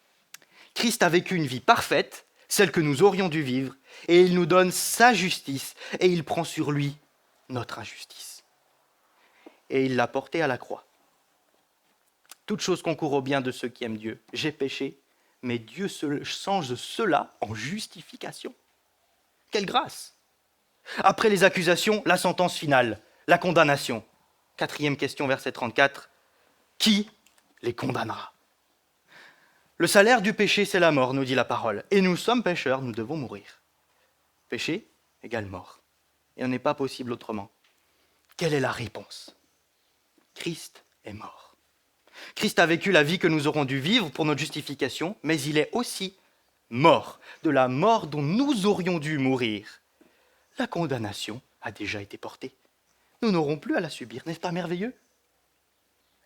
Christ a vécu une vie parfaite, celle que nous aurions dû vivre, et il nous donne sa justice, et il prend sur lui notre injustice. Et il l'a portée à la croix. Toute chose concourt au bien de ceux qui aiment Dieu. J'ai péché, mais Dieu change cela en justification. Quelle grâce! Après les accusations, la sentence finale, la condamnation. Quatrième question, verset 34. Qui les condamnera? Le salaire du péché, c'est la mort, nous dit la parole. Et nous sommes pécheurs, nous devons mourir. Péché égale mort. Et on n'est pas possible autrement. Quelle est la réponse? Christ est mort. Christ a vécu la vie que nous aurons dû vivre pour notre justification, mais il est aussi mort, de la mort dont nous aurions dû mourir. La condamnation a déjà été portée. Nous n'aurons plus à la subir, n'est-ce pas merveilleux?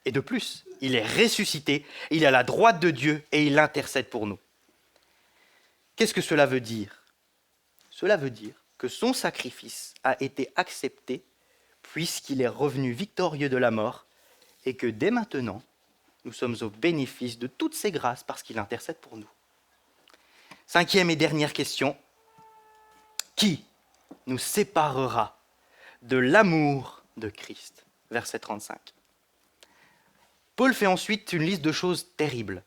Et de plus, il est ressuscité, il est à la droite de Dieu et il intercède pour nous. Qu'est-ce que cela veut dire? Cela veut dire que son sacrifice a été accepté puisqu'il est revenu victorieux de la mort et que dès maintenant, nous sommes au bénéfice de toutes ces grâces parce qu'il intercède pour nous. Cinquième et dernière question. Qui nous séparera de l'amour de Christ? Verset 35. Paul fait ensuite une liste de choses terribles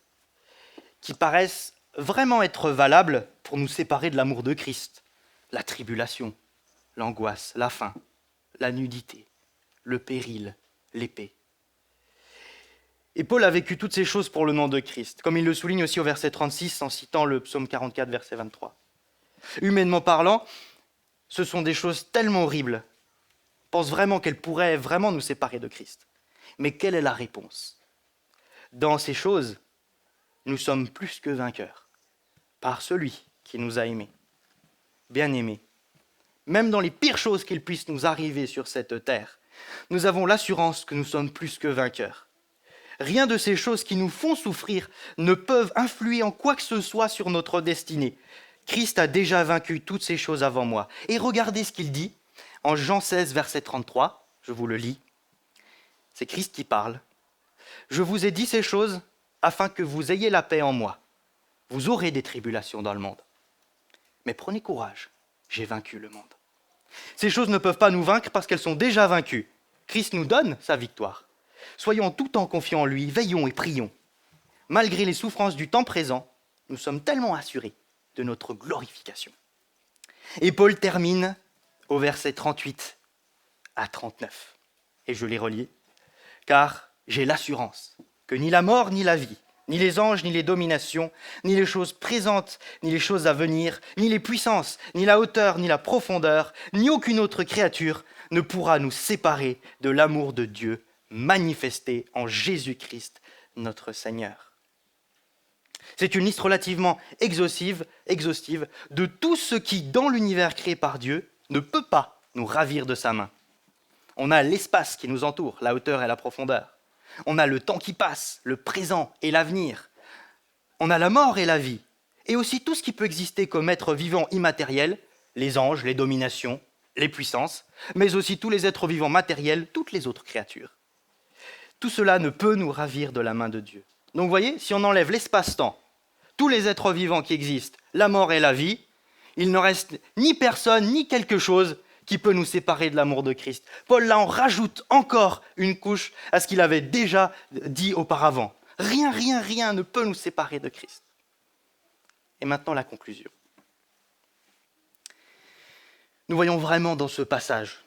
qui paraissent vraiment être valables pour nous séparer de l'amour de Christ. La tribulation, l'angoisse, la faim, la nudité, le péril, l'épée. Et Paul a vécu toutes ces choses pour le nom de Christ, comme il le souligne aussi au verset 36 en citant le psaume 44, verset 23. Humainement parlant, ce sont des choses tellement horribles. On pense vraiment qu'elles pourraient vraiment nous séparer de Christ. Mais quelle est la réponse? Dans ces choses, nous sommes plus que vainqueurs, par celui qui nous a aimés. Bien-aimés, même dans les pires choses qu'il puisse nous arriver sur cette terre, nous avons l'assurance que nous sommes plus que vainqueurs. Rien de ces choses qui nous font souffrir ne peuvent influer en quoi que ce soit sur notre destinée. Christ a déjà vaincu toutes ces choses avant moi. Et regardez ce qu'il dit en Jean 16, verset 33. Je vous le lis. C'est Christ qui parle. « Je vous ai dit ces choses afin que vous ayez la paix en moi. Vous aurez des tribulations dans le monde. Mais prenez courage, j'ai vaincu le monde. » Ces choses ne peuvent pas nous vaincre parce qu'elles sont déjà vaincues. Christ nous donne sa victoire. Soyons tout le temps confiants en lui, veillons et prions. Malgré les souffrances du temps présent, nous sommes tellement assurés de notre glorification. Et Paul termine au verset 38 à 39. Et je les relis. « Car j'ai l'assurance que ni la mort ni la vie, ni les anges, ni les dominations, ni les choses présentes, ni les choses à venir, ni les puissances, ni la hauteur, ni la profondeur, ni aucune autre créature ne pourra nous séparer de l'amour de Dieu manifesté en Jésus-Christ, notre Seigneur. » C'est une liste relativement exhaustive de tout ce qui, dans l'univers créé par Dieu, ne peut pas nous ravir de sa main. On a l'espace qui nous entoure, la hauteur et la profondeur. On a le temps qui passe, le présent et l'avenir. On a la mort et la vie. Et aussi tout ce qui peut exister comme être vivant immatériel, les anges, les dominations, les puissances, mais aussi tous les êtres vivants matériels, toutes les autres créatures. Tout cela ne peut nous ravir de la main de Dieu. Donc vous voyez, si on enlève l'espace-temps, tous les êtres vivants qui existent, la mort et la vie, il ne reste ni personne, ni quelque chose qui peut nous séparer de l'amour de Christ. Paul là en rajoute encore une couche à ce qu'il avait déjà dit auparavant. Rien ne peut nous séparer de Christ. Et maintenant la conclusion. Nous voyons vraiment dans ce passage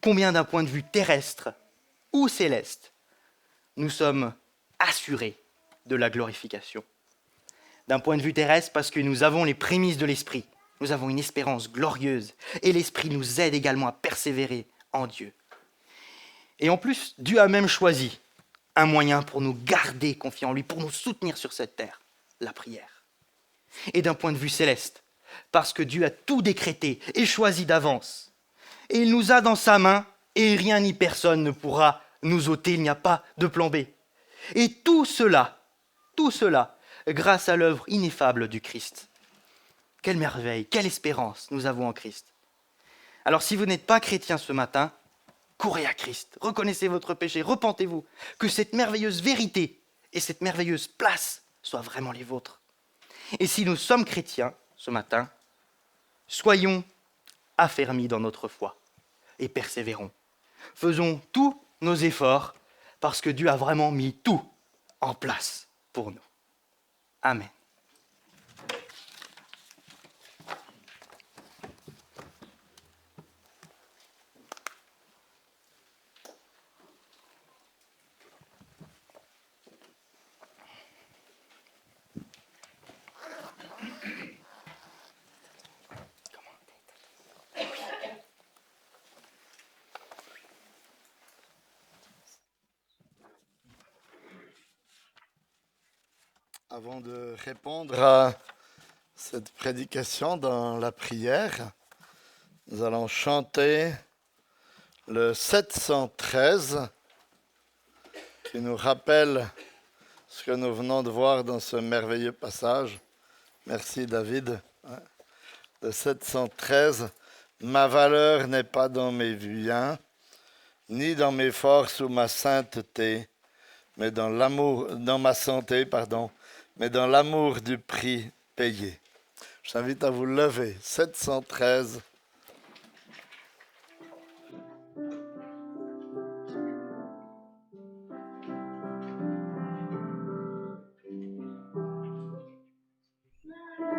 combien d'un point de vue terrestre ou céleste, nous sommes assurés de la glorification. D'un point de vue terrestre, parce que nous avons les prémices de l'Esprit. Nous avons une espérance glorieuse et l'Esprit nous aide également à persévérer en Dieu. Et en plus, Dieu a même choisi un moyen pour nous garder confiants en lui, pour nous soutenir sur cette terre, la prière. Et d'un point de vue céleste, parce que Dieu a tout décrété et choisi d'avance. Et il nous a dans sa main et rien ni personne ne pourra nous ôter, il n'y a pas de plan B. Et tout cela, grâce à l'œuvre ineffable du Christ. Quelle merveille, quelle espérance nous avons en Christ. Alors si vous n'êtes pas chrétien ce matin, courez à Christ, reconnaissez votre péché, repentez-vous, que cette merveilleuse vérité et cette merveilleuse place soient vraiment les vôtres. Et si nous sommes chrétiens ce matin, soyons affermis dans notre foi et persévérons. Faisons tous nos efforts parce que Dieu a vraiment mis tout en place pour nous. Amen. Avant de répondre à cette prédication dans la prière, nous allons chanter le 713 qui nous rappelle ce que nous venons de voir dans ce merveilleux passage. Merci David. Le 713, ma valeur n'est pas dans mes biens, ni dans mes forces ou ma sainteté, mais dans l'amour, dans ma santé, mais dans l'amour du prix payé. Je t'invite à vous lever. 713.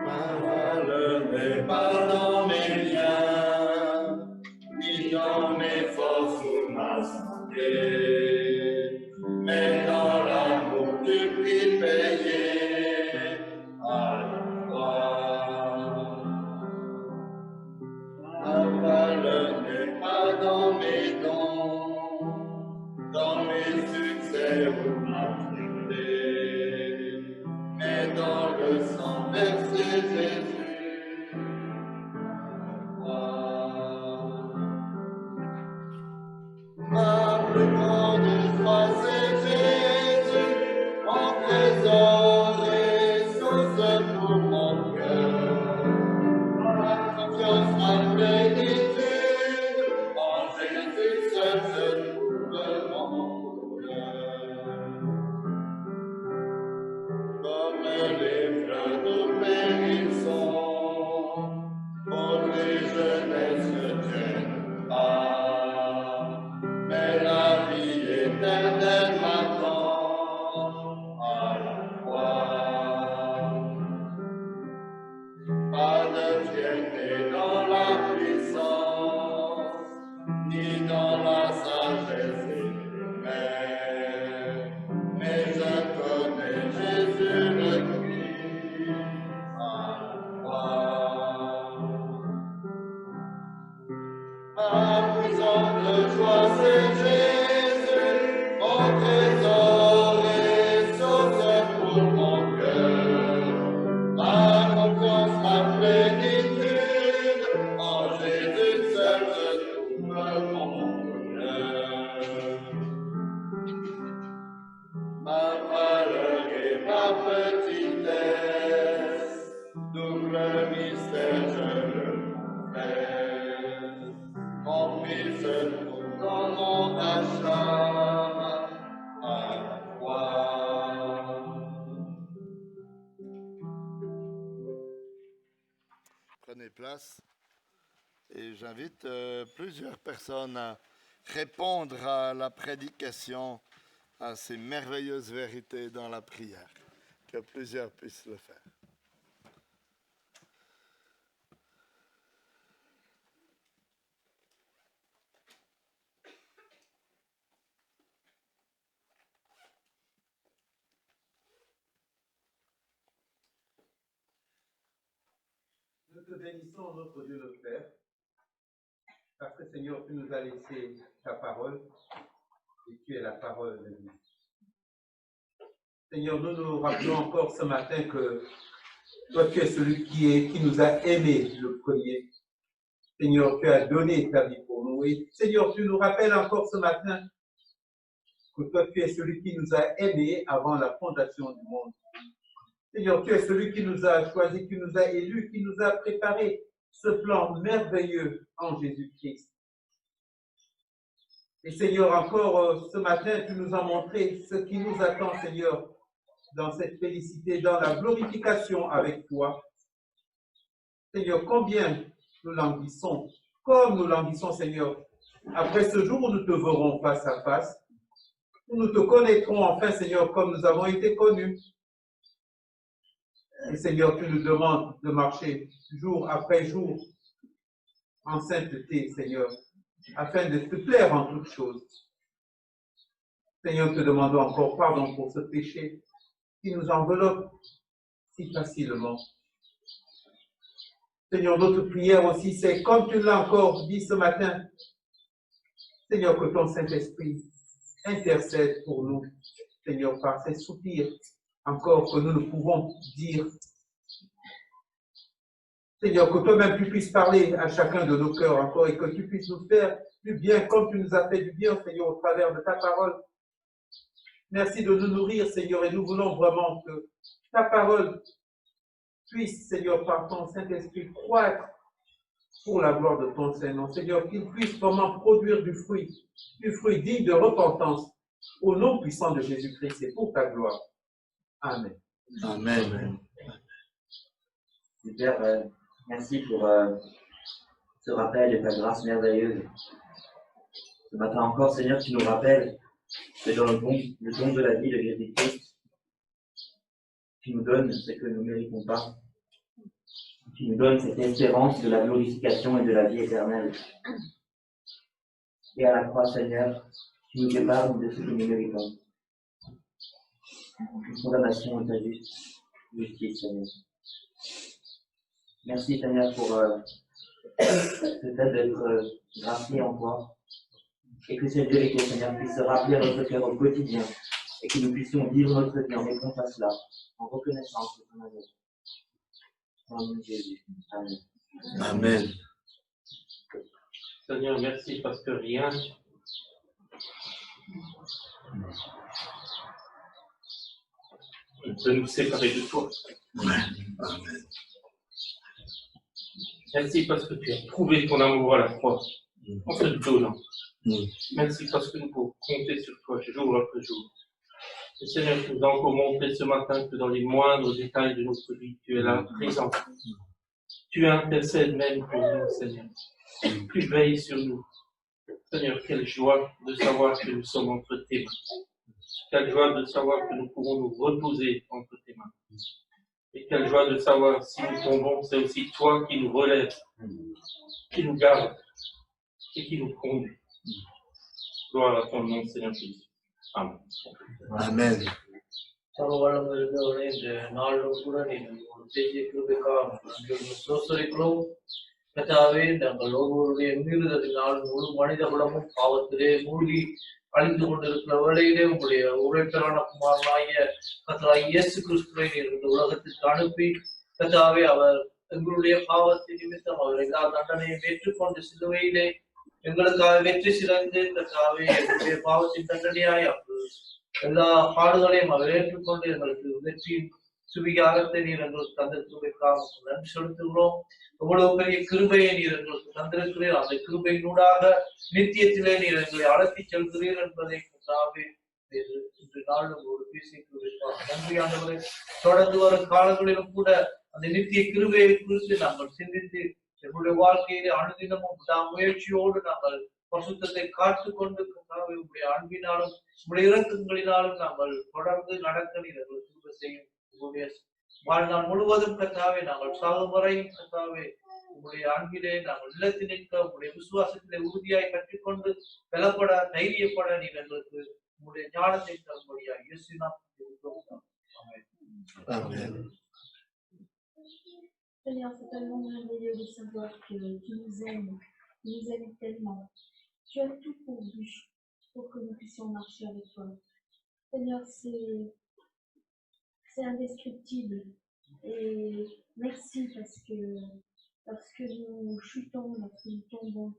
Ma valeur n'est pas dans mes biens, ni dans mes forces ou ma santé, mais dans l'amour du prix payé à la croix. Ma valeur n'est pas dans mes dons, dans mes succès ou ma fierté, mais dans le sang versé Jésus. Ma plus grande joie, c'est Jésus, mon trésor et source pour mon cœur. Ma confiance, ma plénitude, en Jésus seul je trouve mon bonheur. Comme les fleurs nous périssons, pour les jeunesses ne tiennent pas. Mais la vie éternelle m'attend à la croix. Pas de fierté dans la puissance, ni dans la sagesse éphémère, mais je connais Jésus le Christ à la croix. Ma plus ample joie, c'est Jésus, mon trésor et source pour mon cœur. Ma confiance, ma plénitude, en Jésus seul je trouve mon bonheur. Ma valeur et ma petitesse, double mystère je le confesse. Mon fils se trouve dans mon achat à la croix. Prenez place et j'invite plusieurs personnes à répondre à la prédication, à ces merveilleuses vérités dans la prière, que plusieurs puissent le faire. Nous te bénissons, notre Dieu le Père, parce que Seigneur, tu nous as laissé ta parole et tu es la parole de Dieu. Seigneur, nous nous rappelons encore ce matin que toi, tu es celui qui nous a aimés le premier. Seigneur, tu as donné ta vie pour nous. Et Seigneur, tu nous rappelles encore ce matin que toi, tu es celui qui nous a aimés avant la fondation du monde. Seigneur, tu es celui qui nous a choisis, qui nous a élus, qui nous a préparé ce plan merveilleux en Jésus-Christ. Et Seigneur, encore ce matin, tu nous as montré ce qui nous attend, Seigneur, dans cette félicité, dans la glorification avec toi. Seigneur, combien nous languissons, comme nous languissons, Seigneur, après ce jour où nous te verrons face à face, où nous te connaîtrons enfin, Seigneur, comme nous avons été connus. Et Seigneur, tu nous demandes de marcher jour après jour en sainteté, Seigneur, afin de te plaire en toutes choses. Seigneur, te demandons encore pardon pour ce péché qui nous enveloppe si facilement. Seigneur, notre prière aussi, c'est comme tu l'as encore dit ce matin, Seigneur, que ton Saint-Esprit intercède pour nous, Seigneur, par ses soupirs, encore que nous ne pouvons dire. Seigneur, que toi-même tu puisses parler à chacun de nos cœurs encore et que tu puisses nous faire du bien comme tu nous as fait du bien, Seigneur, au travers de ta parole. Merci de nous nourrir, Seigneur, et nous voulons vraiment que ta parole puisse, Seigneur, par ton Saint-Esprit, croître pour la gloire de ton Saint-Nom. Seigneur, qu'il puisse vraiment produire du fruit digne de repentance, au nom puissant de Jésus-Christ et pour ta gloire. Amen. Amen. Super, merci pour ce rappel et ta grâce merveilleuse. Ce matin encore, Seigneur, tu nous rappelles que dans le don de la vie de Jésus-Christ, tu nous donnes ce que nous ne méritons pas. Tu nous donnes cette espérance de la glorification et de la vie éternelle. Et à la croix, Seigneur, tu nous épargnes de ce que nous méritons. Une condamnation et ta justice, Seigneur. Merci, Seigneur, pour ce fait d'être gracié en toi. Et que cette vérité, Seigneur, puisse se rappeler à notre cœur au quotidien. Et que nous puissions vivre notre vie en réponse à cela, en reconnaissance de ton amour. Au nom de Jésus. Amen. Amen. Seigneur, merci parce que rien ne peut nous séparer de toi. Amen. Merci parce que tu as prouvé ton amour à la croix, en te donnant. Merci parce que nous pouvons compter sur toi jour après jour. Et Seigneur, tu nous as encore montré ce matin que dans les moindres détails de notre vie, tu es là, présent. Tu intercèdes même pour nous, Seigneur. Tu veilles sur nous. Seigneur, quelle joie de savoir que nous sommes entre tes mains. Quelle joie de savoir que nous pouvons nous reposer entre tes mains. Et quelle joie de savoir si nous tombons, c'est aussi toi qui nous relèves, qui nous garde et qui nous conduit. Gloire à ton nom, Seigneur Jésus. Amen. Amen. கர்த்தாவே, நாங்கள் ஒருவருடைய மீறுதலினால் முழு மனித குலமும் பாவத்திலே மூழ்கி அழிந்து கொண்டிருக்கிற வேளையிலே உங்களுடைய உரைத்தலான குமாரனாகிய கர்த்தராகிய இயேசு கிறிஸ்துவை நீர் இந்த உலகத்திற்கு அனுப்பி, கர்த்தாவே, அவர் எங்களுடைய பாவத்தின் நிமித்தம் அவர் எல்லா தண்டனையும் ஏற்றுக்கொண்டு சிலுவையிலே எங்களுக்காக வெற்றி சிறந்து, கர்த்தாவே, எங்களுடைய பாவத்தின் தண்டனையாய் எல்லா பாடுகளையும் அவர் ஏற்றுக்கொண்டு எங்களுக்கு வெற்றியின் சுவிகாரத்தை நீர் எங்களுக்கு தந்திருக்கிறதுக்காக நன்றி செலுத்துகிறோம். எவ்வளவு பெரிய கிருபையை நீர் எங்களுக்கு தந்திருக்கிறீர். அந்த கிருபையினூடாக நித்தியத்திலே நீர் எங்களை அழைத்து செல்கிறீர் என்பதை கர்த்தாவே இன்று நாளும் ஒரு பேசியிருக்கிறார். நன்றியானவரை தொடர்ந்து வரும் காலங்களிலும் கூட அந்த நித்திய கிருபையை குறித்து நாங்கள் சிந்தித்து எங்களுடைய வாழ்க்கையிலே அனுதினமும் முயற்சியோடு நாங்கள் பசுத்தத்தை காத்துக்கொண்டு கர்த்தாவே உங்களுடைய அன்பினாலும் உங்களுடைய இரக்கங்களினாலும் நாங்கள் தொடர்ந்து நடக்க நீர் எங்களுக்கு கிருபை செய்யும். உங்களுடைய வாழ்நாள் முழுவதும் கர்த்தாவே நாங்கள் சாகும் வரை கர்த்தாவே உங்களுடைய அன்பிலே நாங்கள் நிலைத்து நிற்க, உங்களுடைய விசுவாசத்திலே உறுதியாய் கற்றுக்கொண்டு பலப்பட தைரியப்பட நீர் எங்களுக்கு உங்களுடைய ஞானத்தை தரும்படியா இயேசு நாமத்தில். Seigneur, c'est tellement merveilleux de savoir que tu nous aimes tellement. Tu as tout pourvu pour que nous puissions marcher avec toi. Seigneur, c'est indescriptible. Et merci parce que lorsque nous chutons, lorsque nous tombons,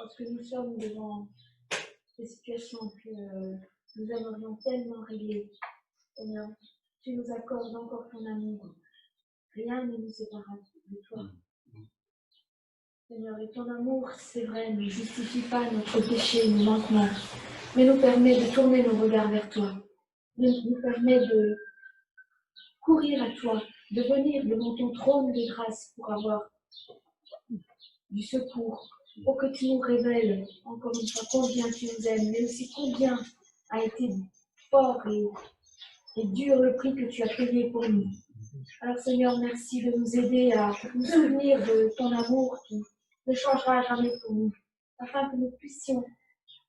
lorsque nous sommes devant des situations que nous aimerions tellement régler, Seigneur, tu nous accordes encore ton amour. Rien ne nous séparera de toi. Seigneur, et ton amour, c'est vrai, ne justifie pas notre péché, nos manquements, mais nous permet de tourner nos regards vers toi, nous permet de courir à toi, de venir devant ton trône de grâce pour avoir du secours, pour que tu nous révèles encore une fois combien tu nous aimes, mais aussi combien a été fort et dur le prix que tu as payé pour nous. Alors Seigneur, merci de nous aider à nous souvenir de ton amour qui ne changera jamais pour nous, afin que nous puissions,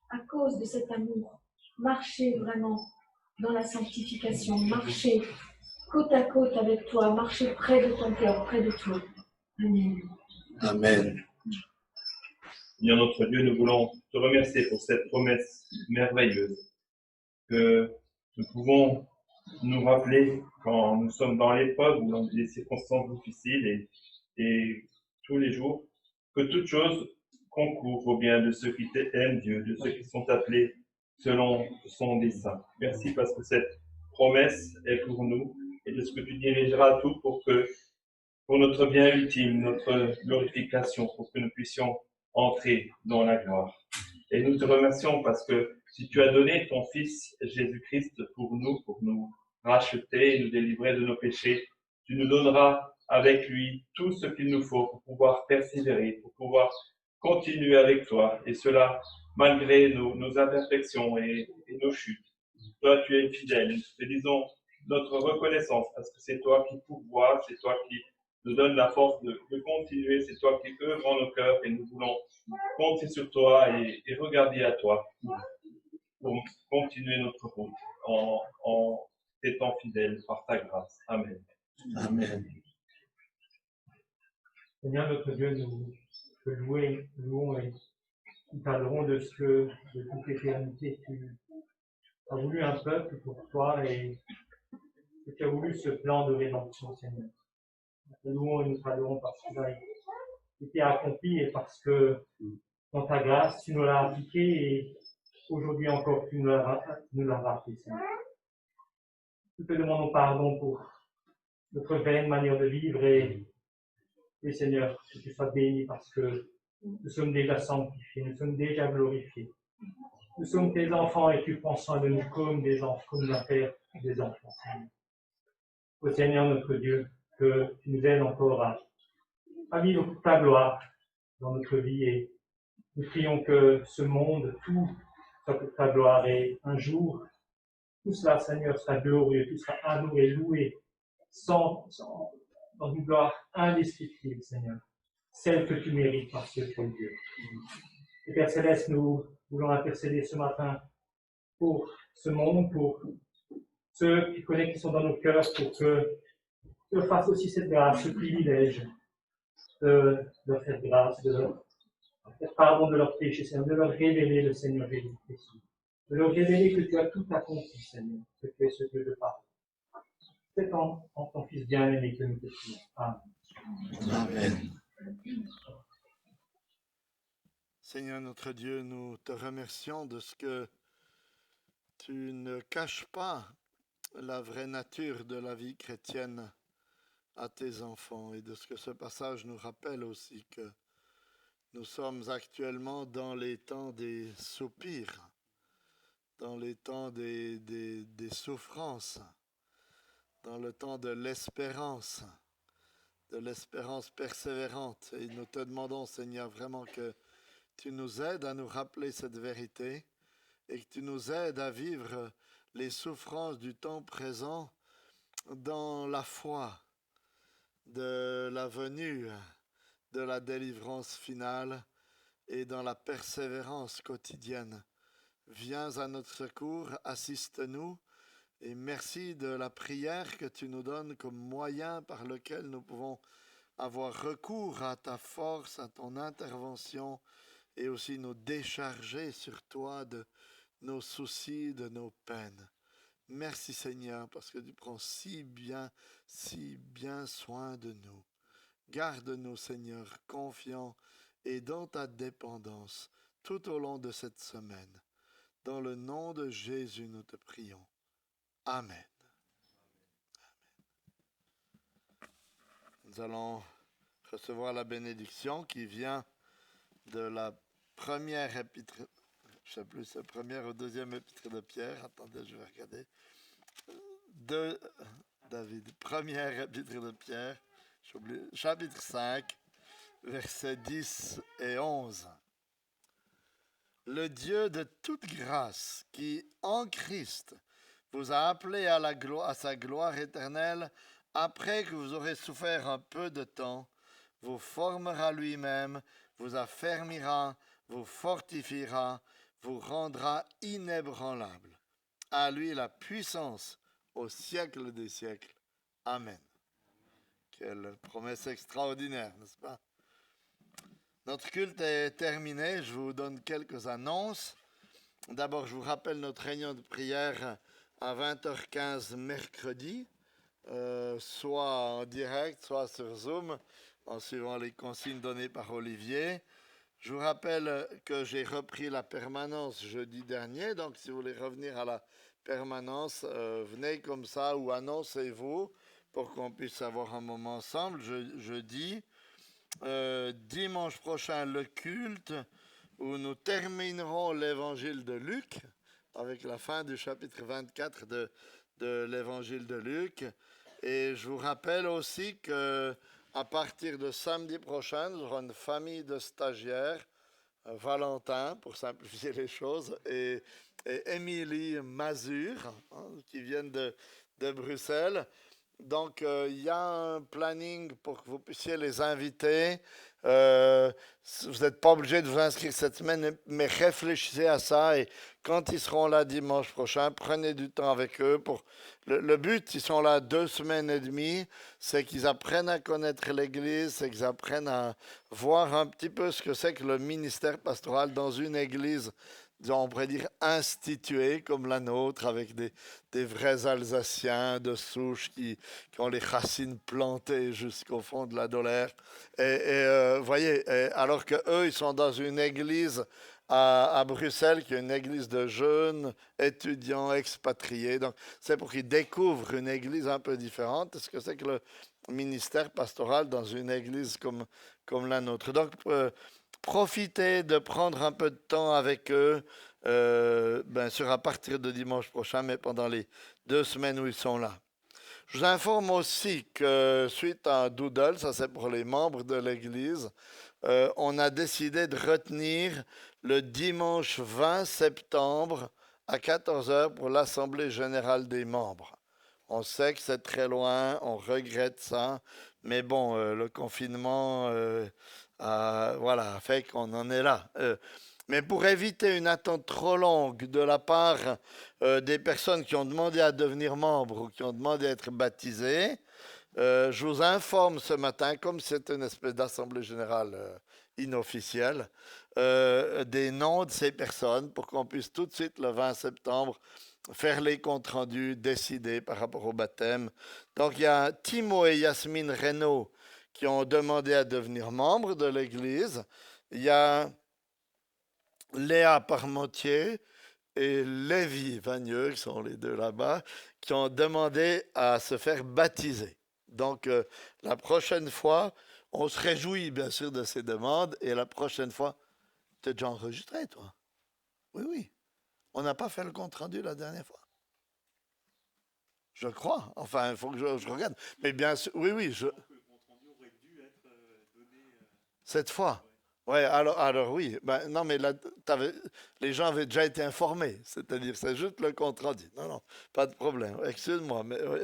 à cause de cet amour, marcher vraiment dans la sanctification, marcher côte à côte avec toi, marcher près de ton cœur, près de toi. Amen. Amen. Seigneur notre Dieu, nous voulons te remercier pour cette promesse merveilleuse que nous pouvons nous rappeler quand nous sommes dans l'épreuve ou dans des circonstances difficiles et tous les jours, que toute chose concourt au bien de ceux qui aiment Dieu, de ceux qui sont appelés selon son dessein. Merci parce que cette promesse est pour nous et de ce que tu dirigeras tout pour notre bien ultime, notre glorification, pour que nous puissions entrer dans la gloire. Et nous te remercions parce que si tu as donné ton Fils Jésus-Christ pour nous racheter et nous délivrer de nos péchés, tu nous donneras avec lui tout ce qu'il nous faut pour pouvoir persévérer, pour pouvoir continuer avec toi, et cela malgré nos imperfections et nos chutes. Toi, tu es fidèle. Nous te disons notre reconnaissance parce que c'est toi qui pourvois, c'est toi qui nous donne la force de continuer, c'est toi qui œuvres en nos cœurs et nous voulons compter sur toi et regarder à toi pour continuer notre route en étant fidèles par ta grâce. Amen. Amen. Seigneur notre Dieu, nous te louons et nous parlerons de ce que, de toute l'éternité, tu as voulu un peuple pour toi et que tu as voulu ce plan de rédemption, Seigneur. Nous te louons et nous parlerons parce qu'il a été accompli et parce que dans ta grâce, tu nous l'as appliqué et aujourd'hui encore, tu nous l'as rappelé, Seigneur. Nous te demandons pardon pour notre vaine manière de vivre et Seigneur, que tu sois béni parce que nous sommes déjà sanctifiés, nous sommes déjà glorifiés. Nous sommes tes enfants et tu prends soin de nous comme des enfants, comme un père des enfants, Seigneur. Ô Seigneur notre Dieu, que tu nous aides encore à vivre pour ta gloire dans notre vie et nous prions que ce monde, tout soit pour ta gloire et un jour, tout cela, Seigneur, sera glorieux, tout sera adoré, loué, dans une gloire indescriptible, Seigneur, celle que tu mérites parce que tu es Dieu. Et Père Céleste, nous voulons intercéder ce matin pour ce monde, pour ceux qui connaissent, qui sont dans nos cœurs, pour que tu leur fasses aussi cette grâce, ce privilège de leur faire grâce, de leur faire pardon de leurs péchés, Seigneur, de leur révéler le Seigneur Jésus-Christ, de leur révéler que tu as tout accompli, Seigneur, que tu es ce Dieu de pardon. C'est en ton Fils bien-aimé que nous te prions. Amen. Amen. Seigneur notre Dieu, nous te remercions de ce que tu ne caches pas la vraie nature de la vie chrétienne à tes enfants et de ce que ce passage nous rappelle aussi que nous sommes actuellement dans les temps des soupirs, dans les temps des souffrances, dans le temps de l'espérance persévérante. Et nous te demandons, Seigneur, vraiment que tu nous aides à nous rappeler cette vérité et que tu nous aides à vivre les souffrances du temps présent dans la foi de la venue de la délivrance finale et dans la persévérance quotidienne. Viens à notre secours, assiste-nous et merci de la prière que tu nous donnes comme moyen par lequel nous pouvons avoir recours à ta force, à ton intervention et aussi nous décharger sur toi de nos soucis, de nos peines. Merci Seigneur parce que tu prends si bien soin de nous. Garde-nous Seigneur confiants et dans ta dépendance tout au long de cette semaine. Dans le nom de Jésus nous te prions. Amen. Nous allons recevoir la bénédiction qui vient de la première épître, je ne sais plus, c'est la première ou deuxième épître de Pierre. Attendez, je vais regarder. Première épître de Pierre, chapitre 5, versets 10 et 11. Le Dieu de toute grâce, qui en Christ vous a appelé à sa gloire éternelle, après que vous aurez souffert un peu de temps, vous formera lui-même, vous affermira, vous fortifiera, vous rendra inébranlable. À lui la puissance au siècle des siècles. Amen. Quelle promesse extraordinaire, n'est-ce pas? Notre culte est terminé. Je vous donne quelques annonces. D'abord, je vous rappelle notre réunion de prière à 20h15 mercredi, soit en direct, soit sur Zoom, en suivant les consignes données par Olivier. Je vous rappelle que j'ai repris la permanence jeudi dernier, donc si vous voulez revenir à la permanence, venez comme ça ou annoncez-vous pour qu'on puisse avoir un moment ensemble. Jeudi, dimanche prochain, le culte où nous terminerons l'évangile de Luc avec la fin du chapitre 24 de l'évangile de Luc. Et je vous rappelle aussi que à partir de samedi prochain, nous aurons une famille de stagiaires, Valentin, pour simplifier les choses, et Émilie Mazur, qui viennent de Bruxelles. Donc, il y a un planning pour que vous puissiez les inviter. Vous n'êtes pas obligé de vous inscrire cette semaine, mais réfléchissez à ça. Et quand ils seront là dimanche prochain, prenez du temps avec eux. Le but, ils sont là 2 semaines et demie, c'est qu'ils apprennent à connaître l'Église, c'est qu'ils apprennent à voir un petit peu ce que c'est que le ministère pastoral dans une Église, disons, on pourrait dire instituée comme la nôtre, avec des vrais Alsaciens de souche qui ont les racines plantées jusqu'au fond de la Dolère. Vous voyez, alors qu'eux, ils sont dans une église à Bruxelles, qui est une église de jeunes étudiants expatriés. Donc, c'est pour qu'ils découvrent une église un peu différente. Ce que c'est que le ministère pastoral dans une église comme la nôtre. Donc, profitez de prendre un peu de temps avec eux, bien sûr à partir de dimanche prochain, mais pendant les 2 semaines où ils sont là. Je vous informe aussi que suite à un doodle, ça c'est pour les membres de l'Église, on a décidé de retenir le dimanche 20 septembre à 14h pour l'Assemblée générale des membres. On sait que c'est très loin, on regrette ça, mais bon, le confinement voilà, fait qu'on en est là. Mais pour éviter une attente trop longue de la part des personnes qui ont demandé à devenir membres ou qui ont demandé à être baptisées, je vous informe ce matin, comme c'est une espèce d'assemblée générale inofficielle, des noms de ces personnes pour qu'on puisse tout de suite, le 20 septembre, faire les comptes rendus, décider par rapport au baptême. Donc, il y a Timo et Yasmine Reynaud qui ont demandé à devenir membres de l'Église. Il y a Léa Parmentier et Lévi Vagneux, qui sont les deux là-bas, qui ont demandé à se faire baptiser. Donc, la prochaine fois, on se réjouit bien sûr de ces demandes, et la prochaine fois, tu es déjà enregistré, toi? Oui, oui. On n'a pas fait le compte-rendu la dernière fois. Je crois. Enfin, il faut que je regarde. Mais bien sûr, oui, oui. Cette fois. Ouais, alors oui. Ben, non, mais là, les gens avaient déjà été informés. C'est-à-dire, c'est juste le compte-rendu. Non, pas de problème. Excuse-moi. Mais, oui.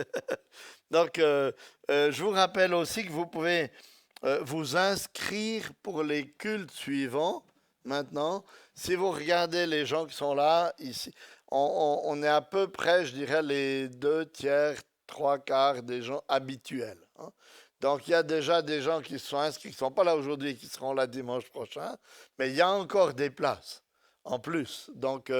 Donc, je vous rappelle aussi que vous pouvez vous inscrire pour les cultes suivants. Maintenant, si vous regardez les gens qui sont là, ici, on est à peu près, je dirais, les 2 tiers, 3 quarts des gens habituels. Hein. Donc, il y a déjà des gens qui se sont inscrits, qui ne sont pas là aujourd'hui et qui seront là dimanche prochain, mais il y a encore des places en plus. Donc,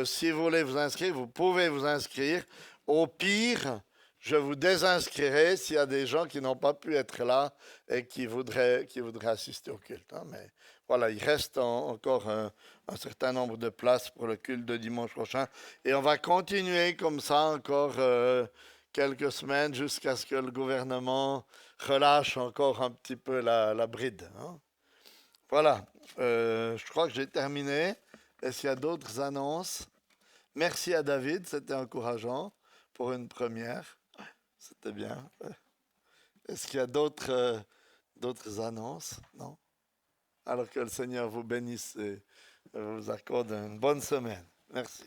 si vous voulez vous inscrire, vous pouvez vous inscrire. Au pire, je vous désinscrirai s'il y a des gens qui n'ont pas pu être là et qui voudraient assister au culte. Hein. Mais voilà, il reste encore un certain nombre de places pour le culte de dimanche prochain. Et on va continuer comme ça encore quelques semaines jusqu'à ce que le gouvernement relâche encore un petit peu la bride. Hein. Voilà, je crois que j'ai terminé. Est-ce qu'il y a d'autres annonces? Merci à David, c'était encourageant pour une première. C'était bien. Est-ce qu'il y a d'autres annonces? Non? Alors que le Seigneur vous bénisse et vous accorde une bonne semaine. Merci.